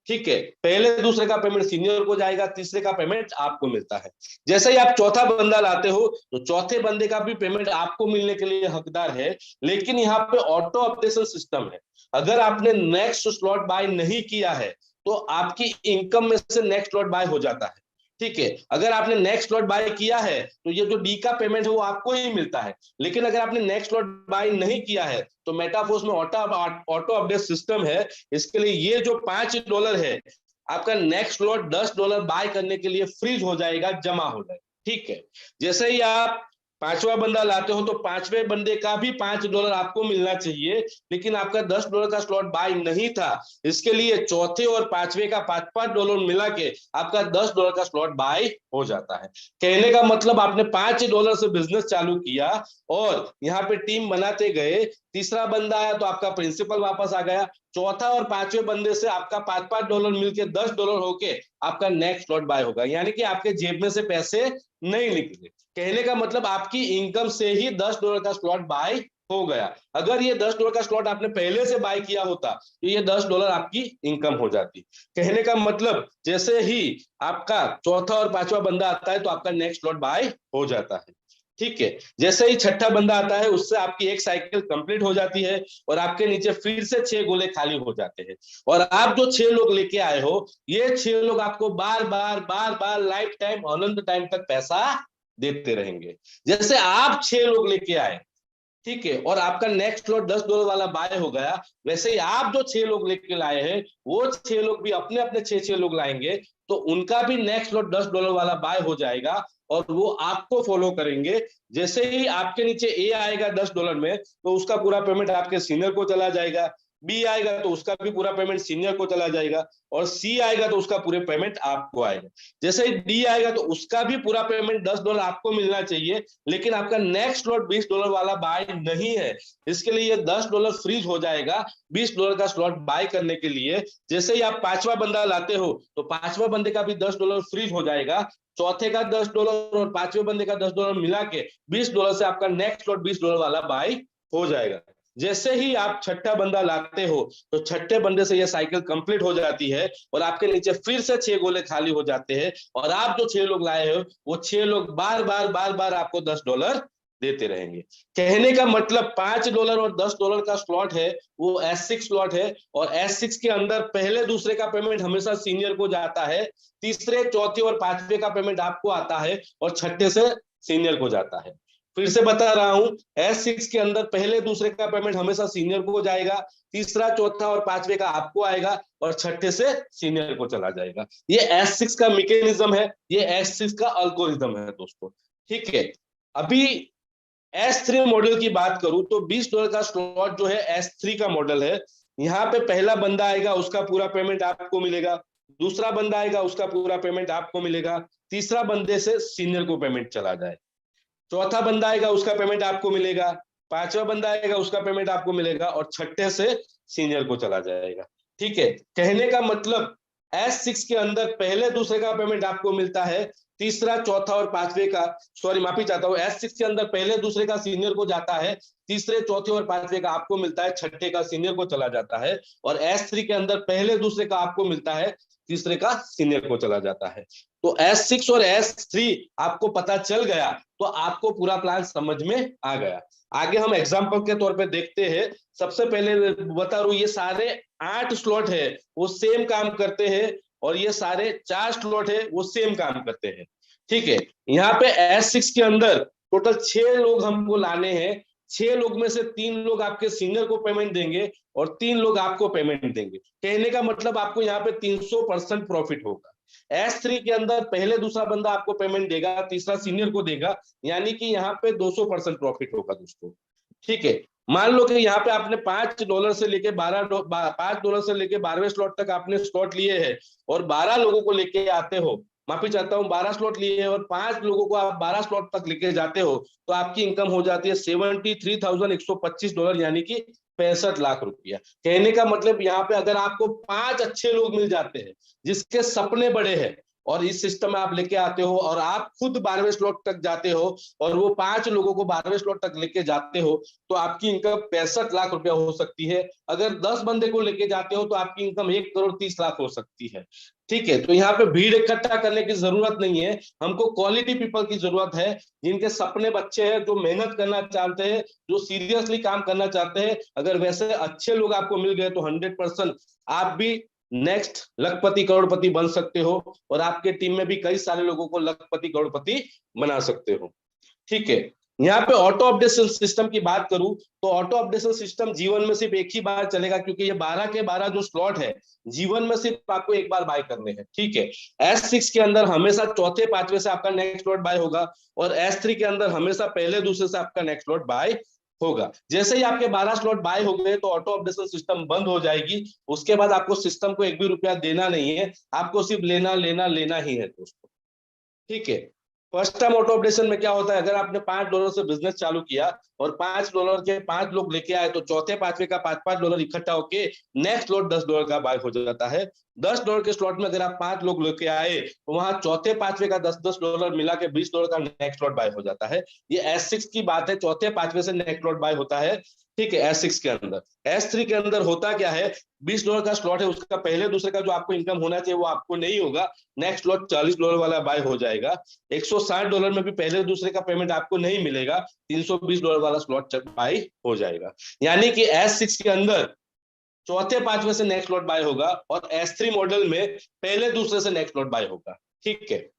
ठीक है। पहले दूसरे का पेमेंट सीनियर को जाएगा, तीसरे का पेमेंट आपको मिलता है। जैसे ही आप चौथा बंदा लाते हो तो चौथे बंदे का भी पेमेंट आपको मिलने के लिए हकदार है। लेकिन यहाँ पे ऑटो अपडेशन सिस्टम है। अगर आपने नेक्स्ट स्लॉट बाय नहीं किया है तो आपकी इनकम में से नेक्स्ट स्लॉट बाय हो जाता है, ठीक है। अगर आपने नेक्स्ट स्लॉट बाय किया है तो ये जो डी का पेमेंट है वो आपको ही मिलता है। लेकिन अगर आपने नेक्स्ट स्लॉट बाय नहीं किया है तो मेटाफोर्स में ऑटो अपडेट सिस्टम है। इसके लिए ये जो $5 है, आपका नेक्स्ट स्लॉट $10 बाय करने के लिए फ्रीज हो जाएगा, जमा हो जाएगा, ठीक है। जैसे ही आप पांचवा बंदा लाते हो तो पांचवें बंदे का भी $5 आपको मिलना चाहिए, लेकिन आपका $10 का स्लॉट बाय नहीं था। इसके लिए चौथे और पांचवें का $5 मिला के आपका $10 का स्लॉट बाय हो जाता है। कहने का मतलब आपने $5 से बिजनेस चालू किया और यहाँ पे टीम बनाते गए, तीसरा बंदा आया तो आपका प्रिंसिपल वापस आ गया, चौथा और पांचवें बंदे से आपका $5-5 मिलके $10 होके आपका नेक्स्ट स्लॉट बाय होगा, यानी कि आपके जेब में से पैसे नहीं निकले। कहने का मतलब आपकी इनकम से ही $10 का स्लॉट बाय हो गया। अगर ये $10 का स्लॉट आपने पहले से बाय किया होता तो ये $10 आपकी इनकम हो जाती। कहने का मतलब जैसे ही आपका चौथा और पांचवा बंदा आता है तो आपका नेक्स्ट स्लॉट बाय हो जाता है। ठीक है, जैसे ही छठा बंदा आता है उससे आपकी एक साइकिल कंप्लीट हो जाती है और आपके नीचे फिर से 6 गोले खाली हो जाते हैं। और आप जो 6 लोग लेके आए हो, ये 6 लोग आपको बार बार लाइफ टाइम अनंत टाइम तक पैसा देते रहेंगे। जैसे आप 6 लोग लेके आए, ठीक है, और आपका नेक्स्ट स्लॉट $10 वाला बाय हो गया, वैसे ही आप जो 6 लोग लेके लाए हैं वो 6 लोग भी अपने अपने 6 लोग लाएंगे तो उनका भी नेक्स्ट स्लॉट $10 वाला बाय हो जाएगा और वो आपको फॉलो करेंगे। जैसे ही आपके नीचे ए आएगा $10 में तो उसका पूरा पेमेंट आपके सीनियर को चला जाएगा, बी आएगा तो उसका भी पूरा पेमेंट सीनियर को चला जाएगा और सी आएगा तो उसका पूरे पेमेंट आपको आएगा। जैसे ही डी आएगा तो उसका भी पूरा पेमेंट $10 आपको मिलना चाहिए, लेकिन आपका नेक्स्ट स्लॉट $20 वाला बाय नहीं है, इसके लिए $10 फ्रीज हो जाएगा $20 का स्लॉट बाय करने के लिए। जैसे ही आप पांचवा बंदा लाते हो तो पांचवा बंदे का भी $10 फ्रीज हो जाएगा, चौथे का $10 और पांचवें बंदे का $10 मिला के $20 से आपका नेक्स्ट स्लॉट $20 वाला बाय हो जाएगा। जैसे ही आप छठा बंदा लाते हो तो छठे बंदे से यह साइकिल कंप्लीट हो जाती है और आपके नीचे फिर से 6 गोले खाली हो जाते हैं और आप जो 6 लोग लाए हो वो 6 लोग बार बार आपको $10 देते रहेंगे। कहने का मतलब $5 और $10 का स्लॉट है वो S6 स्लॉट है और S6 के अंदर पहले दूसरे का पेमेंट हमेशा सीनियर को जाता है, तीसरे चौथे और पांचवें का पेमेंट आपको आता है और छठे से सीनियर को जाता है। फिर से बता रहा हूं, S6 के अंदर पहले दूसरे का पेमेंट हमेशा सीनियर को जाएगा, तीसरा चौथा और पांचवे का आपको आएगा और छठे से सीनियर को चला जाएगा। ये S6 का मैकेनिज्म है, ये S6 का अल्गोरिथम है दोस्तों। ठीक है, अभी S3 मॉडल की बात करूं तो $20 का स्लॉट जो है S3 का मॉडल है। यहाँ पे पहला बंदा आएगा उसका पूरा पेमेंट आपको मिलेगा, दूसरा बंदा आएगा उसका पूरा पेमेंट आपको मिलेगा, तीसरा बंदे से सीनियर को पेमेंट चला जाए, चौथा बंदा आएगा उसका पेमेंट आपको मिलेगा, पांचवा बंदा आएगा उसका पेमेंट आपको मिलेगा और छठे से सीनियर को चला जाएगा। ठीक है, कहने का मतलब S6 के अंदर पहले दूसरे का पेमेंट आपको मिलता है, तीसरा चौथा और पांचवे का, सॉरी माफी चाहता हूं, S6 के अंदर पहले दूसरे का सीनियर को जाता है, तीसरे चौथे और पांचवे का आपको मिलता है, छठे का सीनियर को चला जाता है और S3 के अंदर पहले दूसरे का आपको मिलता है, तीसरे का सीनियर को चला जाता है। तो S6 और S3 आपको पता चल गया तो आपको पूरा प्लान समझ में आ गया। आगे हम एग्जांपल के तौर पे देखते हैं। सबसे पहले बता रहा हूं, ये सारे 8 स्लॉट है वो सेम काम करते हैं और ये सारे 4 स्लॉट है वो सेम काम करते हैं। ठीक है, यहाँ पे S6 के अंदर टोटल 6 लोग हमको लाने हैं, 6 लोग में से 3 लोग आपके सीनियर को पेमेंट देंगे और 3 लोग आपको पेमेंट देंगे। कहने का मतलब आपको यहाँ पे 300% प्रॉफिट होगा। S3 के अंदर पहले दूसरा बंदा आपको पेमेंट देगा, तीसरा सीनियर को देगा, यानी कि यहाँ पे 200% प्रॉफिट होगा दोस्तों। ठीक है, मान लो कि यहाँ पे आपने $5 से लेके $5 से लेके 12वें स्लॉट तक आपने स्लॉट लिए हैं और 12 लोगों को लेके आते हो, माफी चाहता हूँ 12 स्लॉट लिए हैं और 5 लोगों को आप 12 स्लॉट तक लेके जाते हो तो आपकी इनकम हो जाती है $73,125, यानी कि 65 लाख रुपया। कहने का मतलब यहाँ पे अगर आपको 5 अच्छे लोग मिल जाते हैं जिसके सपने बड़े हैं और इस सिस्टम में आप लेके आते हो और आप खुद 12वें स्लॉट तक जाते हो और वो 5 लोगों को 12वें स्लॉट तक लेके जाते हो तो आपकी इनकम 65 लाख रुपया हो सकती है। अगर 10 बंदे को लेके जाते हो तो आपकी इनकम 1,30,00,000 हो सकती है। ठीक है, तो यहाँ पे भीड़ इकट्ठा करने की जरूरत नहीं है, हमको क्वालिटी पीपल की जरूरत है जिनके सपने बच्चे हैं, जो मेहनत करना चाहते हैं, जो सीरियसली काम करना चाहते हैं। अगर वैसे अच्छे लोग आपको मिल गए तो 100% आप भी नेक्स्ट लखपति करोड़पति बन सकते हो और आपके टीम में भी कई सारे लोगों को लखपति करोड़पति बना सकते हो। ठीक है, यहाँ पे ऑटो अपडेशन सिस्टम की बात करूं तो ऑटो अपडेशन सिस्टम जीवन में सिर्फ एक ही बार चलेगा क्योंकि ये 12 के 12 जो स्लॉट है जीवन में सिर्फ आपको एक बार बाय करने हैं। ठीक है, S6 के अंदर हमेशा चौथे पांचवे से आपका नेक्स्ट स्लॉट बाय होगा और S3 के अंदर हमेशा पहले दूसरे से आपका नेक्स्ट स्लॉट बाय होगा। जैसे ही आपके 12 स्लॉट बाय हो गए तो ऑटो अपडेशन सिस्टम बंद हो जाएगी, उसके बाद आपको सिस्टम को एक भी रुपया देना नहीं है, आपको सिर्फ लेना लेना लेना ही है दोस्तों। ठीक है, फर्स्ट टाइम ऑटो ऑपरेशन में क्या होता है, अगर आपने $5 से बिजनेस चालू किया और $5 के 5 लोग लेके आए, तो चौथे पांचवे का $5 इकट्ठा होके नेक्स्ट लॉट $10 का बाय हो जाता है। $10 के स्लॉट में अगर आप 5 लोग लेके आए, तो वहां चौथे पांचवे का $10 मिला के $20 का नेक्स्ट लॉट बाय हो जाता है। ये S6 की बात है, चौथे पांचवे से नेक्स्ट लॉट बाय होता है। ठीक है, S6 के अंदर। S3 के अंदर होता क्या है, $20 का स्लॉट है, उसका पहले दूसरे का जो आपको इनकम होना चाहिए वो आपको नहीं होगा, नेक्स्ट लॉट $40 वाला बाय हो जाएगा। $160 में भी पहले दूसरे का पेमेंट आपको नहीं मिलेगा, $320 वाला स्लॉट बाय हो जाएगा। यानी कि S6 के अंदर चौथे पांचवे से नेक्स्ट लॉट बाय होगा और S3 मॉडल में पहले दूसरे से नेक्स्ट लॉट बाय होगा। ठीक है,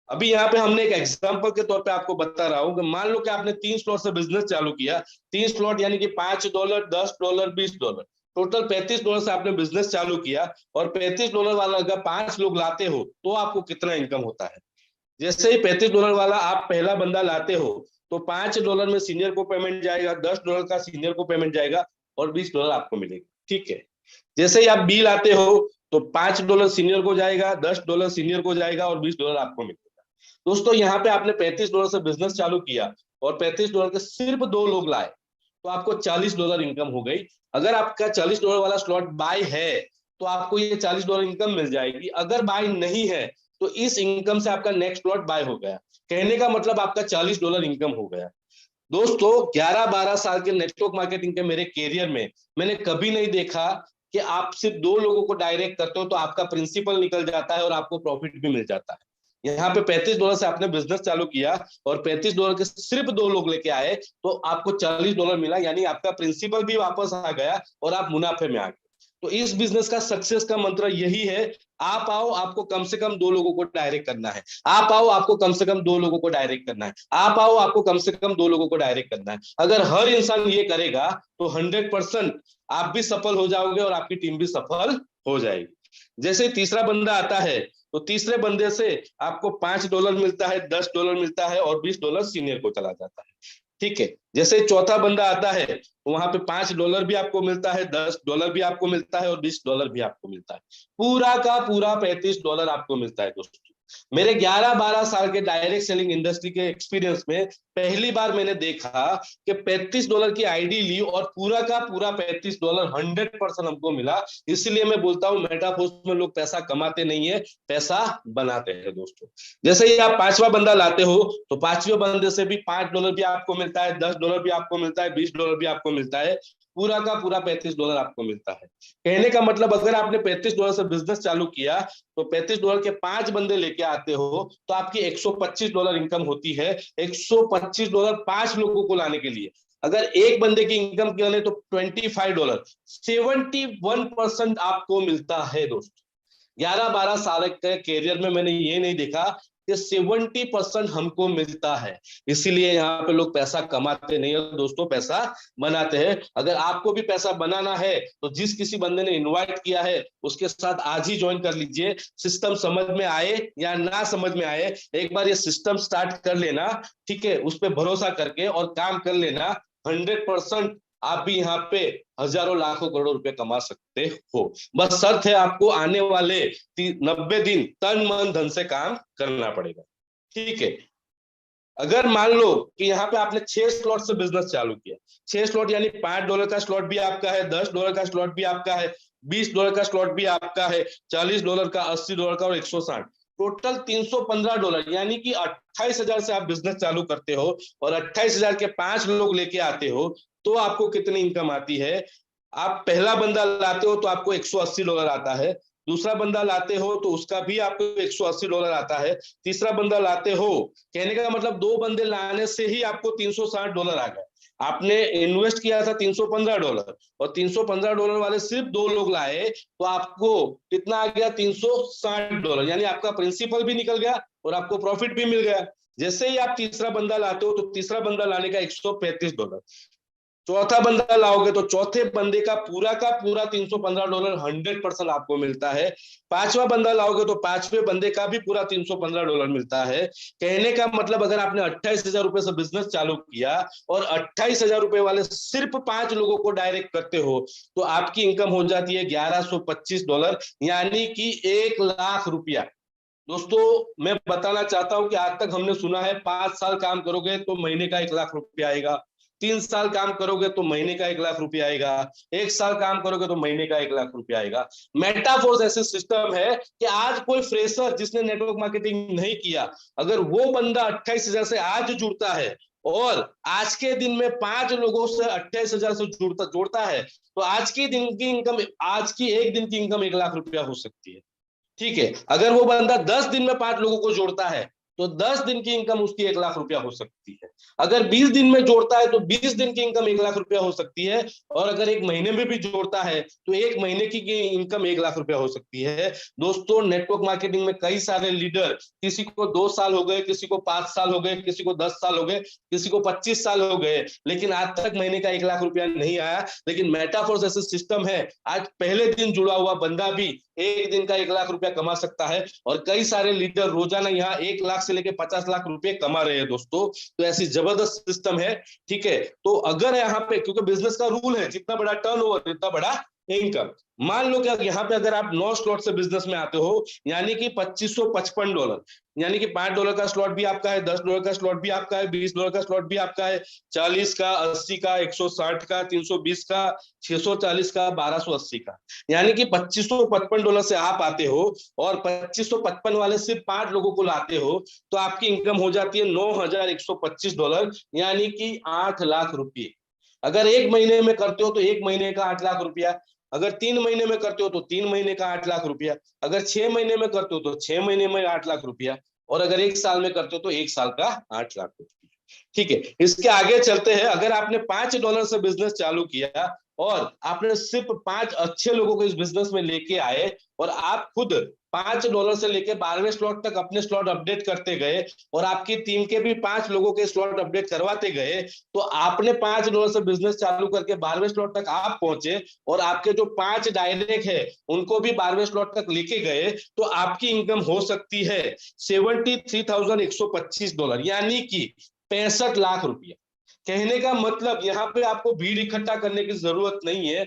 अभी यहाँ पे हमने एक एग्जांपल के तौर पे आपको बता रहा हूं कि मान लो कि आपने 3 स्लॉट से बिजनेस चालू किया, 3 स्लॉट यानी कि $5, $10, $20, टोटल $35 से आपने बिजनेस चालू किया, और $35 वाला अगर 5 लोग लाते हो तो आपको कितना इनकम होता है। जैसे ही $35 वाला आप पहला बंदा लाते हो, तो $5 में सीनियर को पेमेंट जाएगा, $10 का सीनियर को पेमेंट जाएगा और $20 आपको मिलेगा। ठीक है, जैसे ही आप बी लाते हो, तो $5 सीनियर को जाएगा, $10 सीनियर को जाएगा और $20 आपको मिलेगा। दोस्तों यहाँ पे आपने $35 से बिजनेस चालू किया और $35 के सिर्फ 2 लोग लाए, तो आपको $40 इनकम हो गई। अगर आपका $40 वाला स्लॉट बाय है, तो आपको ये $40 इनकम मिल जाएगी। अगर बाय नहीं है, तो इस इनकम से आपका नेक्स्ट स्लॉट बाय हो गया। कहने का मतलब आपका $40 इनकम हो गया। दोस्तों 11-12 साल के नेटवर्क मार्केटिंग के मेरे कैरियर में मैंने कभी नहीं देखा कि आप सिर्फ 2 लोगों को डायरेक्ट करते हो तो आपका प्रिंसिपल निकल जाता है और आपको प्रॉफिट भी मिल जाता है। यहाँ पे $35 से आपने बिजनेस चालू किया और $35 के सिर्फ 2 लोग लेके आए, तो आपको $40 मिला, यानी आपका प्रिंसिपल भी वापस आ गया और आप मुनाफे में आ गए। तो इस बिजनेस का सक्सेस का मंत्र यही है, आप आओ, आपको कम से कम 2 लोगों को डायरेक्ट करना है। आप आओ, आपको कम से कम 2 लोगों को डायरेक्ट करना है। आप आओ, आपको कम से कम 2 लोगों को डायरेक्ट करना है। अगर हर इंसान ये करेगा, तो 100% आप भी सफल हो जाओगे और आपकी टीम भी सफल हो जाएगी। जैसे तीसरा बंदा आता है, तो तीसरे बंदे से आपको $5 मिलता है, $10 मिलता है और $20 सीनियर को चला जाता है। ठीक है, जैसे चौथा बंदा आता है, तो वहां पे $5 भी आपको मिलता है, $10 भी आपको मिलता है और $20 भी आपको मिलता है। पूरा का पूरा $35 आपको मिलता है। दोस्तों मेरे 11-12 साल के डायरेक्ट सेलिंग इंडस्ट्री के एक्सपीरियंस में पहली बार मैंने देखा कि $35 की आईडी ली और पूरा का पूरा $35 100% हमको मिला। इसलिए मैं बोलता हूं मेटाफोर्स में लोग पैसा कमाते नहीं है, पैसा बनाते हैं। दोस्तों जैसे ही आप 5वां बंदा लाते हो, तो 5वें बंदे से भी $5 भी आपको मिलता है, $10 भी आपको मिलता है, $20 भी आपको मिलता है, पूरा का पूरा $35 आपको मिलता है। कहने का मतलब अगर आपने $35 से बिजनेस चालू किया, तो $35 के 5 बंदे लेके आते हो, तो आपकी $125 इनकम होती है। $125 5 लोगों को लाने के लिए। अगर एक बंदे की इनकम की तो $25, 71% आपको मिलता है। दोस्तों 11-12 साल के कैरियर में मैंने ये नहीं देखा कि 70% हमको मिलता है। इसीलिए यहाँ पे लोग पैसा कमाते नहीं है दोस्तों, पैसा बनाते हैं। अगर आपको भी पैसा बनाना है, तो जिस किसी बंदे ने इनवाइट किया है उसके साथ आज ही ज्वाइन कर लीजिए। सिस्टम समझ में आए या ना समझ में आए, एक बार ये सिस्टम स्टार्ट कर लेना, ठीक है, उस पर भरोसा करके और काम कर लेना, 100% आप भी यहाँ पे हजारों लाखों करोड़ों रुपए कमा सकते हो। बस शर्त है आपको आने वाले 90 दिन तन मन धन से काम करना पड़ेगा। ठीक है, अगर मान लो कि यहाँ पे आपने 6 स्लॉट से बिजनेस चालू किया, 6 स्लॉट यानी $5 का स्लॉट भी आपका है, $10 का स्लॉट भी आपका है, $20 का स्लॉट भी आपका है, $40 का, $80 का और 160, टोटल $315, यानी कि 28,000 से आप बिजनेस चालू करते हो और 28,000 के 5 लोग लेके आते हो, तो आपको कितनी इनकम आती है। आप पहला बंदा लाते हो तो आपको $180 आता है, दूसरा बंदा लाते हो तो उसका भी आपको $180 आता है, तीसरा बंदा लाते हो, कहने का मतलब 2 बंदे लाने से ही आपको $360 आ गए। आपने इन्वेस्ट किया था $315 और $315 वाले सिर्फ 2 लोग लाए, तो आपको कितना आ गया, $360, यानी आपका प्रिंसिपल भी निकल गया और आपको प्रॉफिट भी मिल गया। जैसे ही आप तीसरा बंदा लाते हो, तो तीसरा बंदा लाने का $135, चौथा बंदा लाओगे तो चौथे बंदे का पूरा $315 100% आपको मिलता है। 5वां बंदा लाओगे तो 5वें बंदे का भी पूरा $315 मिलता है। कहने का मतलब अगर आपने 28,000 रुपए से बिजनेस चालू किया और 28,000 रुपए वाले सिर्फ 5 लोगों को डायरेक्ट करते हो, तो आपकी इनकम हो जाती है $1125, यानी कि 1 लाख रुपया। दोस्तों मैं बताना चाहता हूं कि आज तक हमने सुना है 5 साल काम करोगे तो महीने का 1 लाख रुपया आएगा, 3 साल काम करोगे तो महीने का 1 लाख रुपया आएगा, 1 साल काम करोगे तो महीने का 1 लाख रुपया आएगा। मेटाफोर्स ऐसे सिस्टम है कि आज कोई फ्रेशर जिसने नेटवर्क मार्केटिंग नहीं किया, अगर वो बंदा 28,000 से आज जुड़ता है और आज के दिन में 5 लोगों से 28,000 से जोड़ता है, तो आज की दिन की इनकम, आज की एक दिन की इनकम 1 लाख रुपया हो सकती है। ठीक है, अगर वो बंदा 10 दिन में 5 लोगों को जोड़ता है तो 10 दिन की इनकम उसकी 1 लाख रुपया हो सकती है। अगर 20 दिन में जोड़ता है तो 20 दिन की इनकम 1 लाख रुपया हो सकती है। और अगर एक महीने में भी जोड़ता है तो एक महीने की इनकम 1 लाख रुपया हो सकती है। दोस्तों नेटवर्क मार्केटिंग में कई सारे लीडर, किसी को 2 साल हो गए, किसी को 5 साल हो गए, किसी को 10 साल हो गए, किसी को 25 साल हो गए, लेकिन आज तक महीने का 1 लाख रुपया नहीं आया। लेकिन मेटाफोर्स ऐसा सिस्टम है, आज पहले दिन जुड़ा हुआ बंदा भी एक दिन का 1 लाख रुपया कमा सकता है। और कई सारे लीडर रोजाना यहाँ 1 लाख से लेके 50 लाख रुपए कमा रहे हैं दोस्तों। तो ऐसी जबरदस्त सिस्टम है। ठीक है, तो अगर यहाँ पे, क्योंकि बिजनेस का रूल है जितना बड़ा टर्नओवर इतना बड़ा इनकम। मान लो कि यहाँ पे अगर आप 9 स्लॉट से बिजनेस में आते हो, यानी कि $2555, यानी कि $5 का स्लॉट भी आपका है, $10 का स्लॉट भी आपका है, $20 का स्लॉट भी आपका है, 40 का, 80 का, 160 का, 320 का, 640 का, 1280 का, यानी कि $2555 से आप आते हो और 2555 वाले सिर्फ 5 लोगों को लाते हो, तो आपकी इनकम हो जाती है $9,125, यानी कि 8 लाख रुपये। अगर एक महीने में करते हो तो एक महीने का 8 लाख रुपया, अगर 3 महीने में करते हो तो 3 महीने का 8 लाख रुपया, अगर 6 महीने में करते हो तो 6 महीने में 8 लाख रुपया, और अगर 1 साल में करते हो तो 1 साल का 8 लाख रुपया। ठीक है, इसके आगे चलते हैं। अगर आपने $5 से बिजनेस चालू किया और आपने सिर्फ 5 अच्छे लोगों को इस बिजनेस में लेके आए और आप खुद $5 से लेके 12वें स्लॉट तक अपने स्लॉट अपडेट करते गए और आपकी टीम के भी 5 लोगों के स्लॉट अपडेट करवाते गए, तो आपने $5 से बिजनेस चालू करके 12वें स्लॉट तक आप पहुंचे और आपके जो 5 डायरेक्ट है उनको भी 12वें स्लॉट तक लेके गए, तो आपकी इनकम हो सकती है $73,125, यानी कि 65 लाख रुपया। कहने का मतलब यहाँ पे आपको भीड़ इकट्ठा करने की जरूरत नहीं है।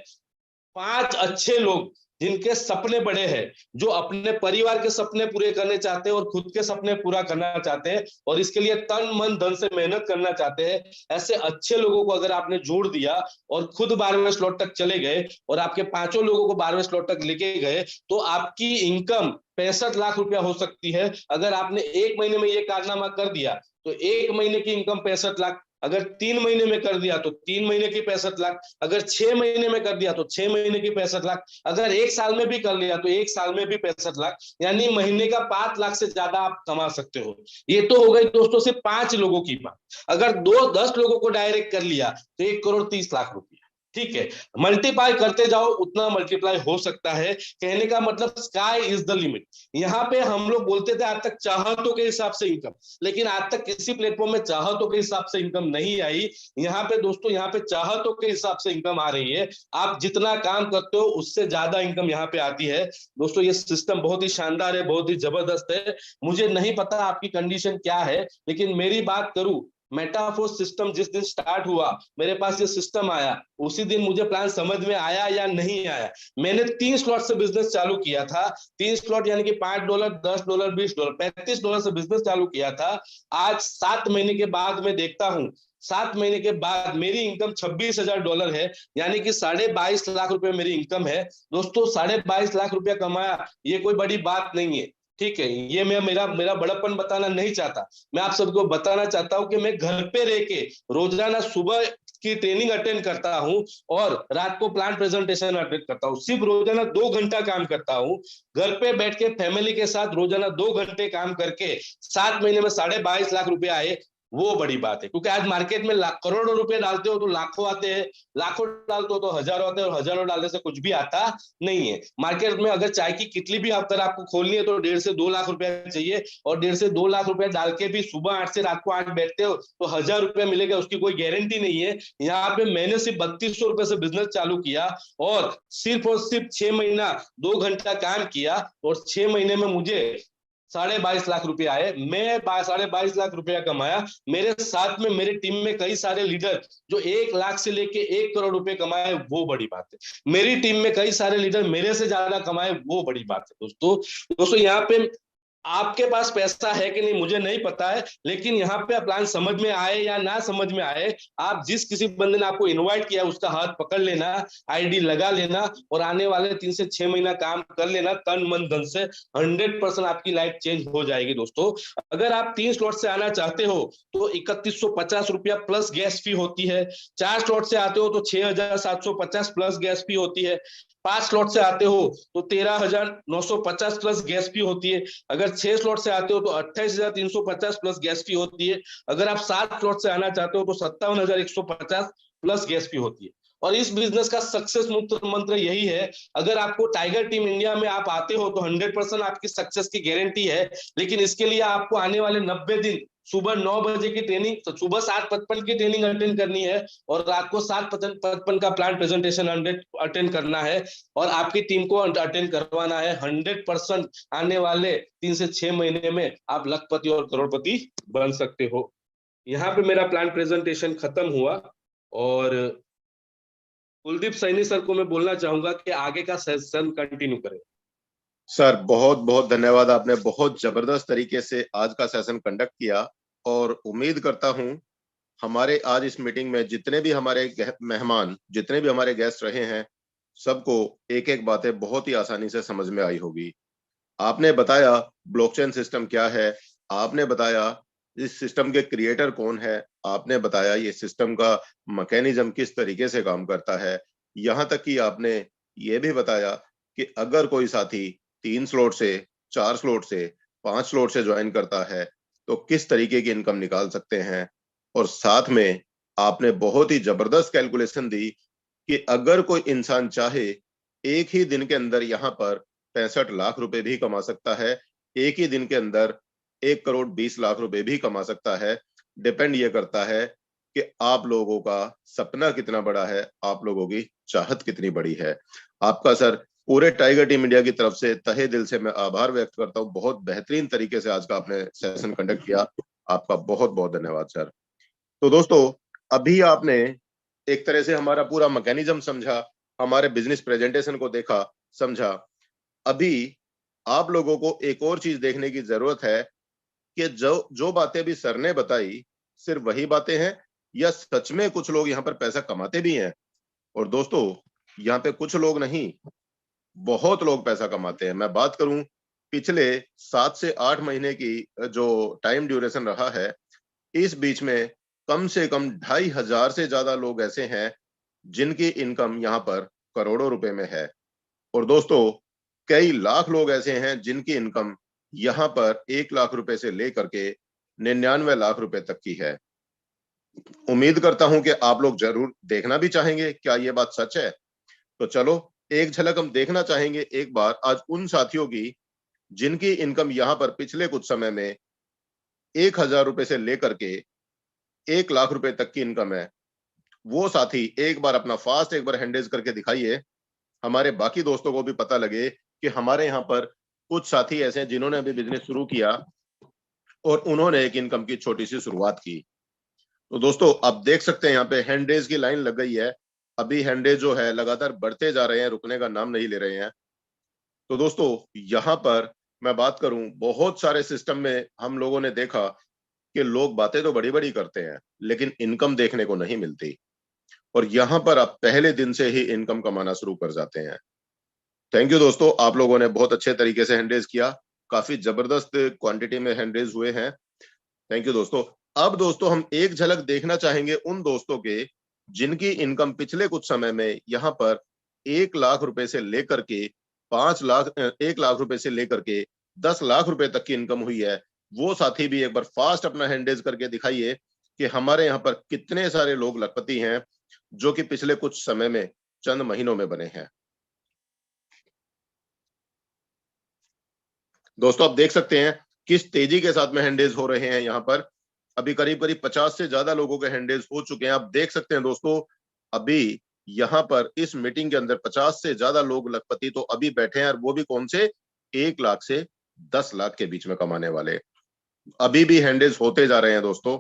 5 अच्छे लोग जिनके सपने बड़े हैं, जो अपने परिवार के सपने पूरे करने चाहते हैं और खुद के सपने पूरा करना चाहते हैं और इसके लिए तन मन धन से मेहनत करना चाहते हैं, ऐसे अच्छे लोगों को अगर आपने जोड़ दिया और खुद 12वें स्लॉट तक चले गए और आपके 5 लोगों को 12वें स्लॉट तक लेके गए, तो आपकी इनकम 65 लाख रुपया हो सकती है। अगर आपने एक महीने में ये कारनामा कर दिया तो एक महीने की इनकम 65 लाख, अगर 3 महीने में कर दिया तो 3 महीने की 65 लाख, अगर 6 महीने में कर दिया तो 6 महीने की 65 लाख, अगर 1 साल में भी कर लिया तो 1 साल में भी 65 लाख, यानी महीने का 5 लाख से ज्यादा आप कमा सकते हो। ये तो हो गई दोस्तों सिर्फ 5 लोगों की बात। अगर 10 लोगों को डायरेक्ट कर लिया तो 1,30,00,000 रुपया। ठीक है, मल्टीप्लाई करते जाओ उतना मल्टीप्लाई हो सकता है। कहने का मतलब स्काई इज द लिमिट। यहाँ पे हम लोग बोलते थे आज तक चाहतों के हिसाब से इनकम, लेकिन आज तक किसी प्लेटफॉर्म में चाहतों के हिसाब से इनकम नहीं आई। यहाँ पे दोस्तों, यहाँ पे चाहतों के हिसाब से इनकम आ रही है। आप जितना काम करते हो उससे ज्यादा इनकम यहाँ पे आती है। दोस्तों ये सिस्टम बहुत ही शानदार है, बहुत ही जबरदस्त है। मुझे नहीं पता आपकी कंडीशन क्या है, लेकिन मेरी बात करूं, मेटाफोर्स सिस्टम जिस दिन स्टार्ट हुआ, मेरे पास ये सिस्टम आया, उसी दिन मुझे प्लान समझ में आया या नहीं आया। मैंने 3 स्लॉट से बिजनेस चालू किया था। 3 स्लॉट यानी कि $5, $10, $20, $35 से बिजनेस चालू किया था। आज 7 महीने के बाद मैं देखता हूं, 7 महीने के बाद मेरी इनकम $26,000 है, यानी कि 22.5 लाख रुपए मेरी इनकम है। दोस्तों 22.5 लाख रुपया कमाया ये कोई बड़ी बात नहीं है। ठीक है, ये मैं मेरा बड़प्पन बताना नहीं चाहता। मैं आप सबको बताना चाहता हूं कि मैं घर पे रह के रोजाना सुबह की ट्रेनिंग अटेंड करता हूं और रात को प्लान प्रेजेंटेशन अटेंड करता हूं। सिर्फ रोजाना 2 घंटा काम करता हूं। घर पे बैठ के फैमिली के साथ रोजाना 2 घंटे काम करके 7 महीने में 22.5 लाख रुपए आए, वो बड़ी बात है। क्योंकि आज मार्केट में करोड़ों रुपए डालते हो तो लाखों आते हैं, लाखों डालते हो तो हजारों आते हैं, और हजारों डालने से कुछ भी आता नहीं है। मार्केट में अगर चाय की किटली भी अगर आपको खोलनी है तो 1.5 से 2 लाख रुपया चाहिए, और 1.5 से 2 लाख रुपया डाल के भी सुबह 8 से रात को 8 बैठते हो तो 1,000 रुपया मिलेगा, उसकी कोई गारंटी नहीं है। यहाँ पे मैंने सिर्फ 3200 रुपए से बिजनेस चालू किया और सिर्फ 6 महीना 2 घंटा काम किया और 6 महीने में मुझे 22.5 लाख रुपए आए। मैं 22.5 लाख रुपया कमाया। मेरे साथ में मेरी टीम में कई सारे लीडर जो 1 लाख से लेके 1 करोड़ रुपए कमाए, वो बड़ी बात है। मेरी टीम में कई सारे लीडर मेरे से ज्यादा कमाए, वो बड़ी बात है। दोस्तों यहाँ पे आपके पास पैसा है कि नहीं मुझे नहीं पता है, लेकिन यहाँ पे प्लान समझ में आए या ना समझ में आए, आप जिस किसी बंदे ने आपको इनवाइट किया उसका हाथ पकड़ लेना, आईडी लगा लेना और आने वाले 3 से 6 महीना काम कर लेना तन मन धन से। 100% आपकी लाइफ चेंज हो जाएगी दोस्तों। अगर आप 3 स्लॉट से आना चाहते हो तो 3150 रुपया प्लस गैस फी होती है। 4 स्लॉट से आते हो तो 6750 प्लस गैस फी होती है। 5 स्लॉट से आते हो तो 13950 प्लस गैस फी होती है। अगर 6 स्लॉट से आते हो तो 28,350 प्लस गैस फी होती है। अगर आप 7 स्लॉट से आना चाहते हो तो 57,150 प्लस गैस फी होती है। और इस बिजनेस का सक्सेस मंत्र यही है, अगर आपको टाइगर टीम इंडिया में आप आते हो तो 100% आपकी सक्सेस की गारंटी है। लेकिन इसके लिए आपको आने वाले 90 दिन सुबह 9 बजे की ट्रेनिंग, तो सुबह 7:55 की ट्रेनिंग अटेंड करनी है और रात को 7:55 का प्लान प्रेजेंटेशन अटेंड करना है और आपकी टीम को अटेंड करवाना है। 100% आने वाले 3 से 6 महीने में आप लखपति और करोड़पति बन सकते हो। यहाँ पे मेरा प्लान प्रेजेंटेशन खत्म हुआ और कुलदीप सैनी सर को मैं बोलना चाहूंगा कि आगे का सेशन कंटिन्यू करें। सर बहुत बहुत धन्यवाद, आपने बहुत जबरदस्त तरीके से आज का सेशन कंडक्ट किया और उम्मीद करता हूं हमारे आज इस मीटिंग में जितने भी हमारे मेहमान, जितने भी हमारे गेस्ट रहे हैं, सबको एक एक बातें बहुत ही आसानी से समझ में आई होगी। आपने बताया ब्लॉकचेन सिस्टम क्या है, आपने बताया इस सिस्टम के क्रिएटर कौन है, आपने बताया ये सिस्टम का मैकेनिज्म किस तरीके से काम करता है, यहाँ तक कि आपने ये भी बताया कि अगर कोई साथी 3 स्लॉट से, 4 स्लॉट से, 5 स्लॉट से ज्वाइन करता है तो किस तरीके की इनकम निकाल सकते हैं। और साथ में आपने बहुत ही जबरदस्त कैलकुलेशन दी कि अगर कोई इंसान चाहे एक ही दिन के अंदर यहाँ पर 65 लाख रुपए भी कमा सकता है, एक ही दिन के अंदर 1,20,00,000 रुपए भी कमा सकता है। डिपेंड ये करता है कि आप लोगों का सपना कितना बड़ा है, आप लोगों की चाहत कितनी बड़ी है। आपका सर पूरे टाइगर टीम इंडिया की तरफ से तहे दिल से मैं आभार व्यक्त करता हूँ। बहुत बेहतरीन तरीके से आज का आपने सेशन कंडक्ट किया, आपका बहुत बहुत धन्यवाद सर। तो दोस्तों, अभी आपने एक तरह से हमारा पूरा मैकेनिज्म समझा, हमारे बिजनेस प्रेजेंटेशन को देखा, समझा। अभी आप लोगों को एक और चीज देखने की जरूरत है कि जो जो बातें अभी सर ने बताई सिर्फ वही बातें हैं या सच में कुछ लोग यहाँ पर पैसा कमाते भी हैं। और दोस्तों, यहाँ पे कुछ लोग नहीं, बहुत लोग पैसा कमाते हैं। मैं बात करूं पिछले 7 से 8 महीने की जो टाइम ड्यूरेशन रहा है, इस बीच में कम से कम 2,500 से ज्यादा लोग ऐसे हैं जिनकी इनकम यहाँ पर करोड़ों रुपए में है। और दोस्तों, कई लाख लोग ऐसे हैं जिनकी इनकम यहाँ पर 1,00,000 रुपए से लेकर के 99 लाख रुपए तक की है। उम्मीद करता हूं कि आप लोग जरूर देखना भी चाहेंगे, क्या ये बात सच है? तो चलो एक झलक हम देखना चाहेंगे एक बार आज उन साथियों की जिनकी इनकम यहाँ पर पिछले कुछ समय में 1,000 रुपए से लेकर के 1,00,000 रुपए तक की इनकम है। वो साथी एक बार अपना फास्ट एक बार हैंड रेज करके दिखाइए, हमारे बाकी दोस्तों को भी पता लगे कि हमारे यहाँ पर कुछ साथी ऐसे हैं जिन्होंने अभी बिजनेस शुरू किया और उन्होंने एक इनकम की छोटी सी शुरुआत की। तो दोस्तों, आप देख सकते हैं यहाँ पे हैंड रेज की लाइन लग गई है। अभी हैंड रेज जो है लगातार बढ़ते जा रहे हैं, रुकने का नाम नहीं ले रहे हैं। तो दोस्तों, यहाँ पर मैं बात करूं, बहुत सारे सिस्टम में हम लोगों ने देखा कि लोग बातें तो बड़ी बड़ी करते हैं लेकिन इनकम देखने को नहीं मिलती। और यहाँ पर आप पहले दिन से ही इनकम कमाना शुरू कर जाते हैं। थैंक यू दोस्तों, आप लोगों ने बहुत अच्छे तरीके से हैंड रेज किया, काफी जबरदस्त क्वांटिटी में हैंड रेज हुए हैं। थैंक यू दोस्तों। अब दोस्तों, हम एक झलक देखना चाहेंगे उन दोस्तों के जिनकी इनकम पिछले कुछ समय में यहाँ पर 1,00,000 रुपए से लेकर के 1,00,000 रुपए से लेकर के 10,00,000 रुपए तक की इनकम हुई है। वो साथी भी एक बार फास्ट अपना हैंड रेज करके दिखाइए कि हमारे यहाँ पर कितने सारे लोग लखपति हैं जो कि पिछले कुछ समय में, चंद महीनों में बने हैं। दोस्तों, आप देख सकते हैं किस तेजी के साथ में हैंड रेज हो रहे हैं। यहाँ पर अभी करीब करीब 50 से ज्यादा लोगों के हैंड रेज हो चुके हैं। आप देख सकते हैं दोस्तों, अभी यहाँ पर इस मीटिंग के अंदर 50 से ज्यादा लोग लखपति तो अभी बैठे हैं, और वो भी कौन से, 1,00,000 से 10,00,000 के बीच में कमाने वाले। अभी भी हैंड रेज होते जा रहे हैं दोस्तों।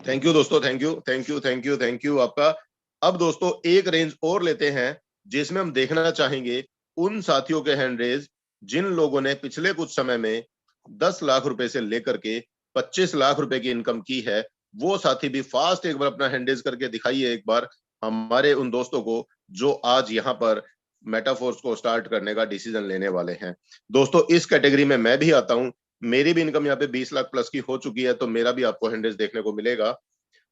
थैंक यू दोस्तों, thank you thank you thank you thank you आपका। अब दोस्तों, एक रेंज और लेते हैं जिसमें हम देखना चाहेंगे उन साथियों के हैंड रेज जिन लोगों ने पिछले कुछ समय में 10 लाख रुपए से लेकर के 25 लाख रुपए की इनकम की है, वो साथी भी फास्ट एक बार अपना हैंड रेज करके दिखाइए एक बार हमारे उन दोस्तों को जो आज यहाँ पर मेटाफोर्स को स्टार्ट करने का डिसीजन लेने वाले हैं। दोस्तों इस कैटेगरी में मैं भी आता हूं, मेरी भी इनकम यहाँ पे 20 लाख प्लस की हो चुकी है, तो मेरा भी आपको हैंड रेज देखने को मिलेगा।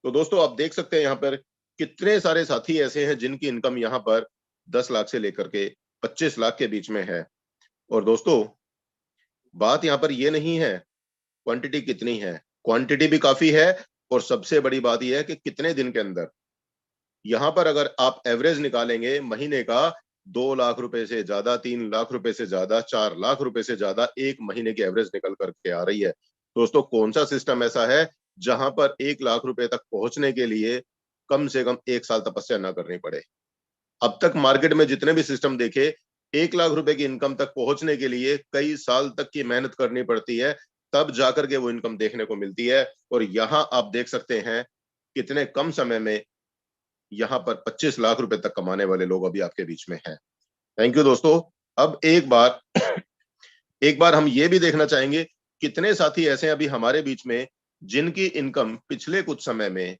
तो दोस्तों आप देख सकते हैं यहाँ पर कितने सारे साथी ऐसे हैं जिनकी इनकम यहाँ पर 10 लाख से लेकर के 25 लाख के बीच में है। और दोस्तों बात यहाँ पर ये नहीं है क्वांटिटी कितनी है, क्वांटिटी भी काफी है, और सबसे बड़ी बात यह है कि कितने दिन के अंदर। यहां पर अगर आप एवरेज निकालेंगे महीने का 2 लाख रुपए से ज्यादा, 3 लाख रुपए से ज्यादा, 4 लाख रुपए से ज्यादा एक महीने की एवरेज निकल करके आ रही है। दोस्तों कौन सा सिस्टम ऐसा है जहां पर 1 लाख रुपए तक पहुंचने के लिए कम से कम 1 साल तपस्या ना करनी पड़े। अब तक मार्केट में जितने भी सिस्टम देखे, 1 लाख रुपए की इनकम तक पहुंचने के लिए कई साल तक की मेहनत करनी पड़ती है, तब जाकर के वो इनकम देखने को मिलती है। और यहां आप देख सकते हैं कितने कम समय में यहां पर 25 लाख रुपए तक कमाने वाले लोग अभी आपके बीच में हैं। थैंक यू दोस्तों। अब एक बार हम ये भी देखना चाहेंगे कितने साथी ऐसे हैं अभी हमारे बीच में जिनकी इनकम पिछले कुछ समय में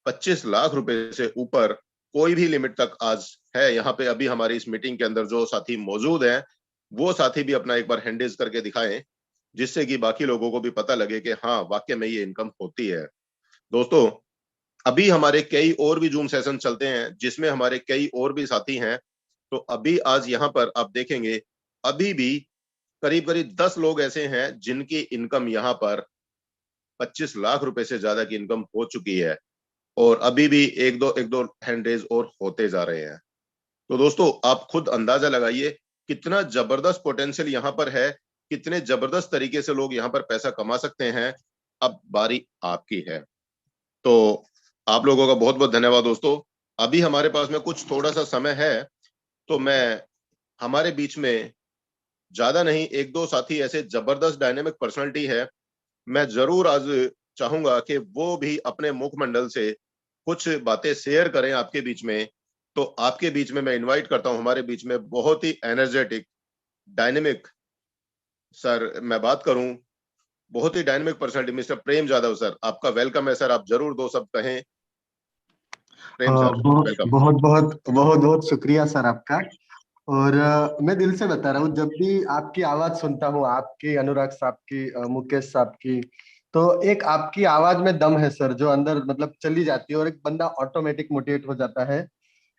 25 लाख रुपए से ऊपर कोई भी लिमिट तक आज है। यहाँ पे अभी हमारी इस मीटिंग के अंदर जो साथी मौजूद हैं वो साथी भी अपना एक बार हैंड रेज करके दिखाएं, जिससे कि बाकी लोगों को भी पता लगे कि हाँ वाकई में ये इनकम होती है। दोस्तों अभी हमारे कई और भी जूम सेशन चलते हैं जिसमें हमारे कई और भी साथी हैं। तो अभी आज यहाँ पर आप देखेंगे अभी भी करीब करीब 10 लोग ऐसे हैं जिनकी इनकम यहाँ पर 25 लाख रुपए से ज्यादा की इनकम हो चुकी है, और अभी भी एक दो हैंड रेज और होते जा रहे हैं। तो दोस्तों आप खुद अंदाजा लगाइए कितना जबरदस्त पोटेंशियल यहाँ पर है, कितने जबरदस्त तरीके से लोग यहाँ पर पैसा कमा सकते हैं। अब बारी आपकी है। तो आप लोगों का बहुत बहुत धन्यवाद दोस्तों। अभी हमारे पास में कुछ थोड़ा सा समय है, तो मैं हमारे बीच में ज्यादा नहीं, एक दो साथी ऐसे जबरदस्त डायनेमिक पर्सनालिटी है, मैं जरूर आज चाहूंगा कि वो भी अपने मुखमंडल से कुछ बातें शेयर करें आपके बीच में। तो आपके बीच में मैं इनवाइट करता हूं हमारे बीच में बहुत ही एनर्जेटिक डायनेमिक सर, मैं बात करूं बहुत ही डायनेमिक पर्सनालिटी मिस्टर प्रेम जाधव सर, आपका वेलकम है सर। आप जरूर दो शब्द कहें। प्रेम सर बहुत वेलकम। बहुत बहुत बहुत बहुत शुक्रिया सर आपका। और मैं दिल से बता रहा हूँ, जब भी आपकी आवाज सुनता हूँ, आपकी, अनुराग साहब की, मुकेश साहब की, तो एक आपकी आवाज में दम है सर, जो अंदर मतलब चली जाती है और एक बंदा ऑटोमेटिक मोटिवेट हो जाता है।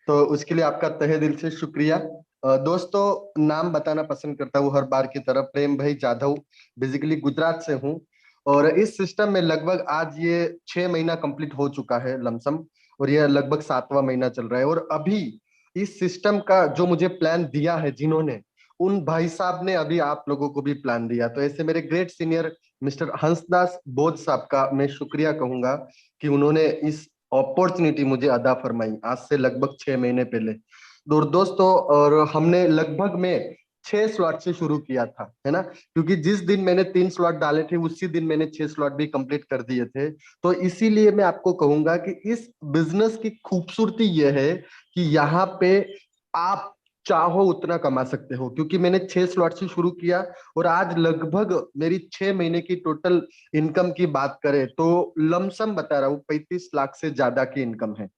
तो उसके लिए आपका तहे दिल से शुक्रिया। दोस्तों नाम बताना पसंद करता हूँ हर बार की तरह, प्रेम भाई जाधव, बेसिकली गुजरात से हूँ। और इस सिस्टम में लगभग आज ये 6 महीना कंप्लीट हो चुका है लमसम, और ये लगभग 7वां महीना चल रहा है। और अभी इस सिस्टम का जो मुझे प्लान दिया है जिन्होंने, उन भाई साहब ने अभी आप लोगों को भी प्लान दिया। तो ऐसे मेरे ग्रेट सीनियर मिस्टर हंसदास बोध साहब का मैं शुक्रिया कहूंगा कि उन्होंने इस अपॉर्चुनिटी मुझे अदा फरमाई आज से लगभग 6 महीने पहले। दोस्तों, और हमने लगभग में 6 स्लॉट से शुरू किया था, है ना, क्योंकि जिस दिन मैंने 3 स्लॉट डाले थे उसी दिन मैंने 6 स्लॉट भी कंप्लीट कर दिए थे। तो इसीलिए मैं आपको कहूंगा कि इस बिजनेस की खूबसूरती यह है कि यहाँ पे आप चाहो उतना कमा सकते हो, क्योंकि मैंने 6 स्लॉट से शुरू किया और आज लगभग मेरी 6 महीने की टोटल इनकम की बात करें तो लमसम बता रहा हूँ 35 लाख से ज्यादा की इनकम है।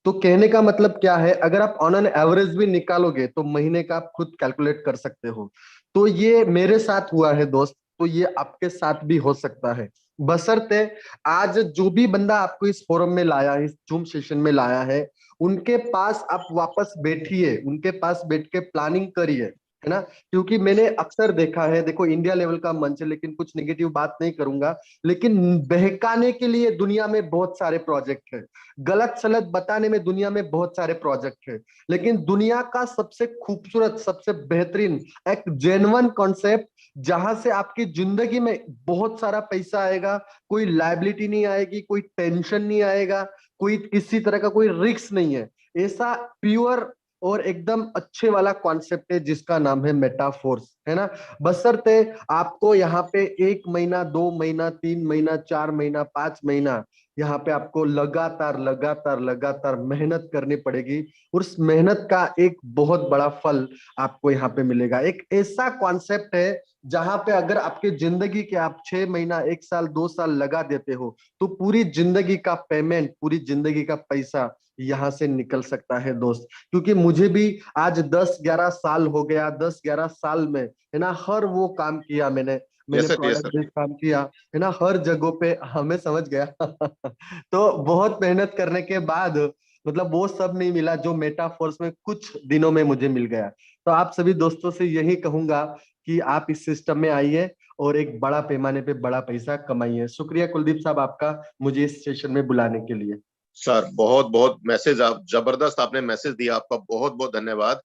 तो कहने का मतलब क्या है, अगर आप ऑन एन एवरेज भी निकालोगे तो महीने का आप खुद कैलकुलेट कर सकते हो। तो ये मेरे साथ हुआ है दोस्त, तो ये आपके साथ भी हो सकता है, बशर्ते आज जो भी बंदा आपको इस फोरम में लाया है, इस जूम सेशन में लाया है, उनके पास आप वापस बैठिए, उनके पास बैठ के प्लानिंग करिए, है ना। क्योंकि मैंने अक्सर देखा है, देखो इंडिया लेवल का मंच है, लेकिन कुछ नेगेटिव बात नहीं करूंगा, लेकिन बहकाने के लिए दुनिया में बहुत सारे प्रोजेक्ट है, गलत सलत बताने में दुनिया में बहुत सारे प्रोजेक्ट है, लेकिन दुनिया का सबसे खूबसूरत, सबसे बेहतरीन, एक जेन्युइन कॉन्सेप्ट, जहां से आपकी जिंदगी में बहुत सारा पैसा आएगा, कोई लायबिलिटी नहीं आएगी, कोई टेंशन नहीं आएगा, कोई किसी तरह का कोई रिस्क नहीं है, ऐसा प्योर और एकदम अच्छे वाला कॉन्सेप्ट है जिसका नाम है मेटाफोर्स, है ना। बशर्ते आपको यहाँ पे 1 महीना, 2 महीना, 3 महीना, 4 महीना, 5 महीना यहाँ पे आपको लगातार लगातार लगातार मेहनत करनी पड़ेगी, और उस मेहनत का एक बहुत बड़ा फल आपको यहाँ पे मिलेगा। एक ऐसा कॉन्सेप्ट है जहां पे अगर आपके जिंदगी के आप 6 महीना, 1 साल, 2 साल लगा देते हो, तो पूरी जिंदगी का पेमेंट, पूरी जिंदगी का पैसा यहाँ से निकल सकता है दोस्त। क्योंकि मुझे भी आज 10-11 साल हो गया, 10-11 साल में है ना हर वो काम किया मैंने। मैंने yes sir, yes product sir. Based काम किया है ना, हर जगहों पे हमें समझ गया। तो बहुत मेहनत करने के बाद मतलब वो सब नहीं मिला जो मेटाफोर्स में कुछ दिनों में मुझे मिल गया। तो आप सभी दोस्तों से यही कहूंगा कि आप इस सिस्टम में आइए और एक बड़ा पैमाने पे बड़ा पैसा कमाइए। शुक्रिया कुलदीप साहब आपका मुझे इस सेशन में बुलाने के लिए। सर बहुत बहुत मैसेज, आप जबरदस्त आपने मैसेज दिया, आपका बहुत बहुत धन्यवाद।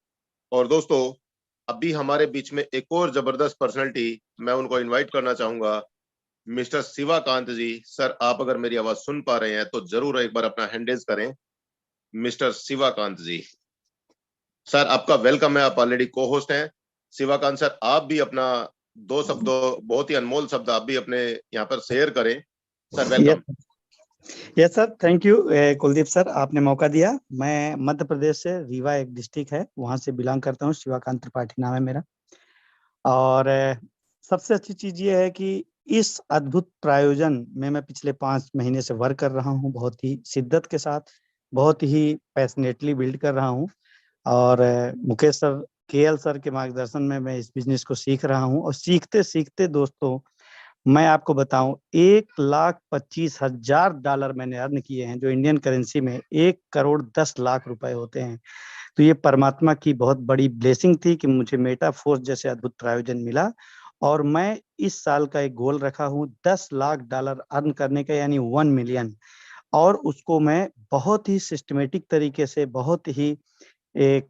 और दोस्तों, अभी हमारे बीच में एक और जबरदस्त पर्सनालिटी, मैं उनको इनवाइट करना चाहूंगा, मिस्टर शिवाकांत जी। सर आप अगर मेरी आवाज सुन पा रहे हैं तो जरूर एक बार अपना हैंड रेज करें। मिस्टर शिवाकांत जी, सर आपका वेलकम है, आप ऑलरेडी को होस्ट हैं। शिवाकांत सर, आप भी अपना दो शब्दों, बहुत ही अनमोल शब्द आप भी अपने यहाँ पर शेयर करें। Sir welcome. Yes sir, thank you Kuldeep sir, आपने मौका दिया। मैं मध्य प्रदेश से, रीवा एक डिस्ट्रिक्ट है, वहां से बिलोंग करता हूँ। शिवाकांत त्रिपाठी नाम है मेरा। और सबसे अच्छी चीज ये है कि इस अद्भुत प्रायोजन में मैं पिछले 5 महीने से वर्क कर रहा हूँ, बहुत ही शिद्दत के साथ, बहुत ही पैशनेटली बिल्ड कर रहा हूँ। और मुकेश सर, केएल सर के मार्गदर्शन में मैं इस बिजनेस को सीख रहा हूँ। और सीखते सीखते दोस्तों, मैं आपको बताऊं, 1,25,000 डॉलर मैंने अर्न किए हैं, जो इंडियन करेंसी में 1,10,00,000 रुपए होते हैं। तो ये परमात्मा की बहुत बड़ी ब्लेसिंग थी कि मुझे मेटाफोर्स जैसे अद्भुत प्रायोजन मिला। और मैं इस साल का एक गोल रखा हूँ 10 लाख डॉलर अर्न करने का, यानी 1 मिलियन। और उसको मैं बहुत ही सिस्टमेटिक तरीके से, बहुत ही एक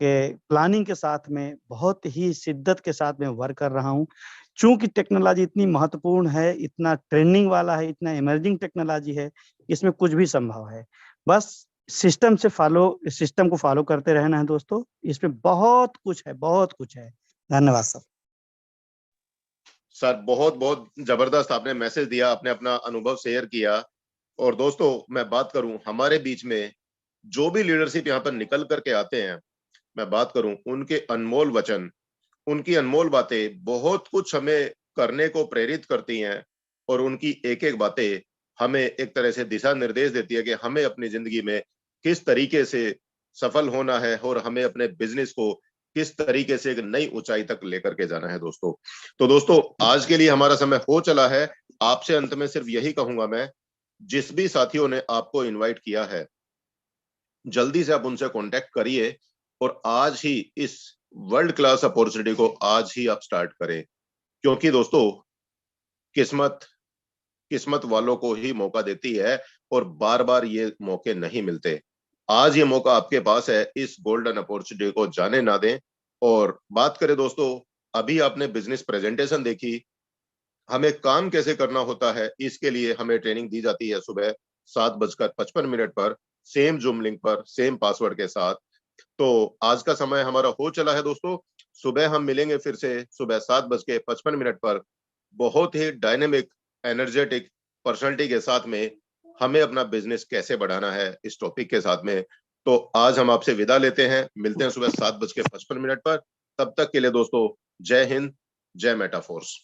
प्लानिंग के साथ में, बहुत ही शिद्दत के साथ में वर्क कर रहा हूँ। चूंकि टेक्नोलॉजी इतनी महत्वपूर्ण है, इतना ट्रेंडिंग वाला है, इतना इमर्जिंग टेक्नोलॉजी है, इसमें कुछ भी संभव है। बस सिस्टम को फॉलो करते रहना है दोस्तों। इसमें बहुत कुछ है, बहुत कुछ है। धन्यवाद सर। सर बहुत बहुत जबरदस्त आपने मैसेज दिया, आपने अपना अनुभव शेयर किया। और दोस्तों, मैं बात करूं, हमारे बीच में जो भी लीडरशिप यहाँ पर निकल करके आते हैं, मैं बात करूं उनके अनमोल वचन, उनकी अनमोल बातें बहुत कुछ हमें करने को प्रेरित करती हैं। और उनकी एक एक बातें हमें एक तरह से दिशा निर्देश देती है कि हमें अपनी जिंदगी में किस तरीके से सफल होना है और हमें अपने बिजनेस को किस तरीके से एक नई ऊंचाई तक लेकर के जाना है दोस्तों। तो दोस्तों, आज के लिए हमारा समय हो चला है। आपसे अंत में सिर्फ यही कहूंगा मैं, जिस भी साथियों ने आपको इनवाइट किया है, जल्दी से आप उनसे कांटेक्ट करिए और आज ही इस वर्ल्ड क्लास अपॉर्चुनिटी को आज ही आप स्टार्ट करें। क्योंकि दोस्तों, किस्मत किस्मत वालों को ही मौका देती है और बार बार ये मौके नहीं मिलते। आज ये मौका आपके पास है, इस गोल्डन अपॉर्चुनिटी को जाने ना दें। और बात करें दोस्तों, अभी आपने बिजनेस प्रेजेंटेशन देखी, हमें काम कैसे करना होता है, इसके लिए हमें ट्रेनिंग दी जाती है सुबह 7:55 पर, सेम जूम लिंक पर, सेम पासवर्ड के साथ। तो आज का समय हमारा हो चला है दोस्तों। सुबह हम मिलेंगे फिर से सुबह 7:55 पर, बहुत ही डायनेमिक, एनर्जेटिक पर्सनालिटी के साथ में, हमें अपना बिजनेस कैसे बढ़ाना है, इस टॉपिक के साथ में। तो आज हम आपसे विदा लेते हैं, मिलते हैं सुबह 7:55 पर। तब तक के लिए दोस्तों, जय हिंद, जय मेटाफोर्स।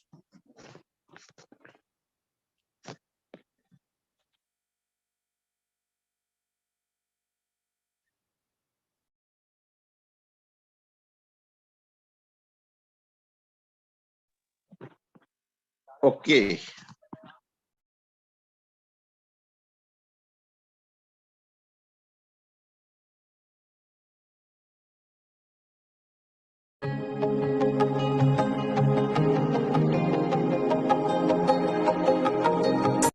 ओके।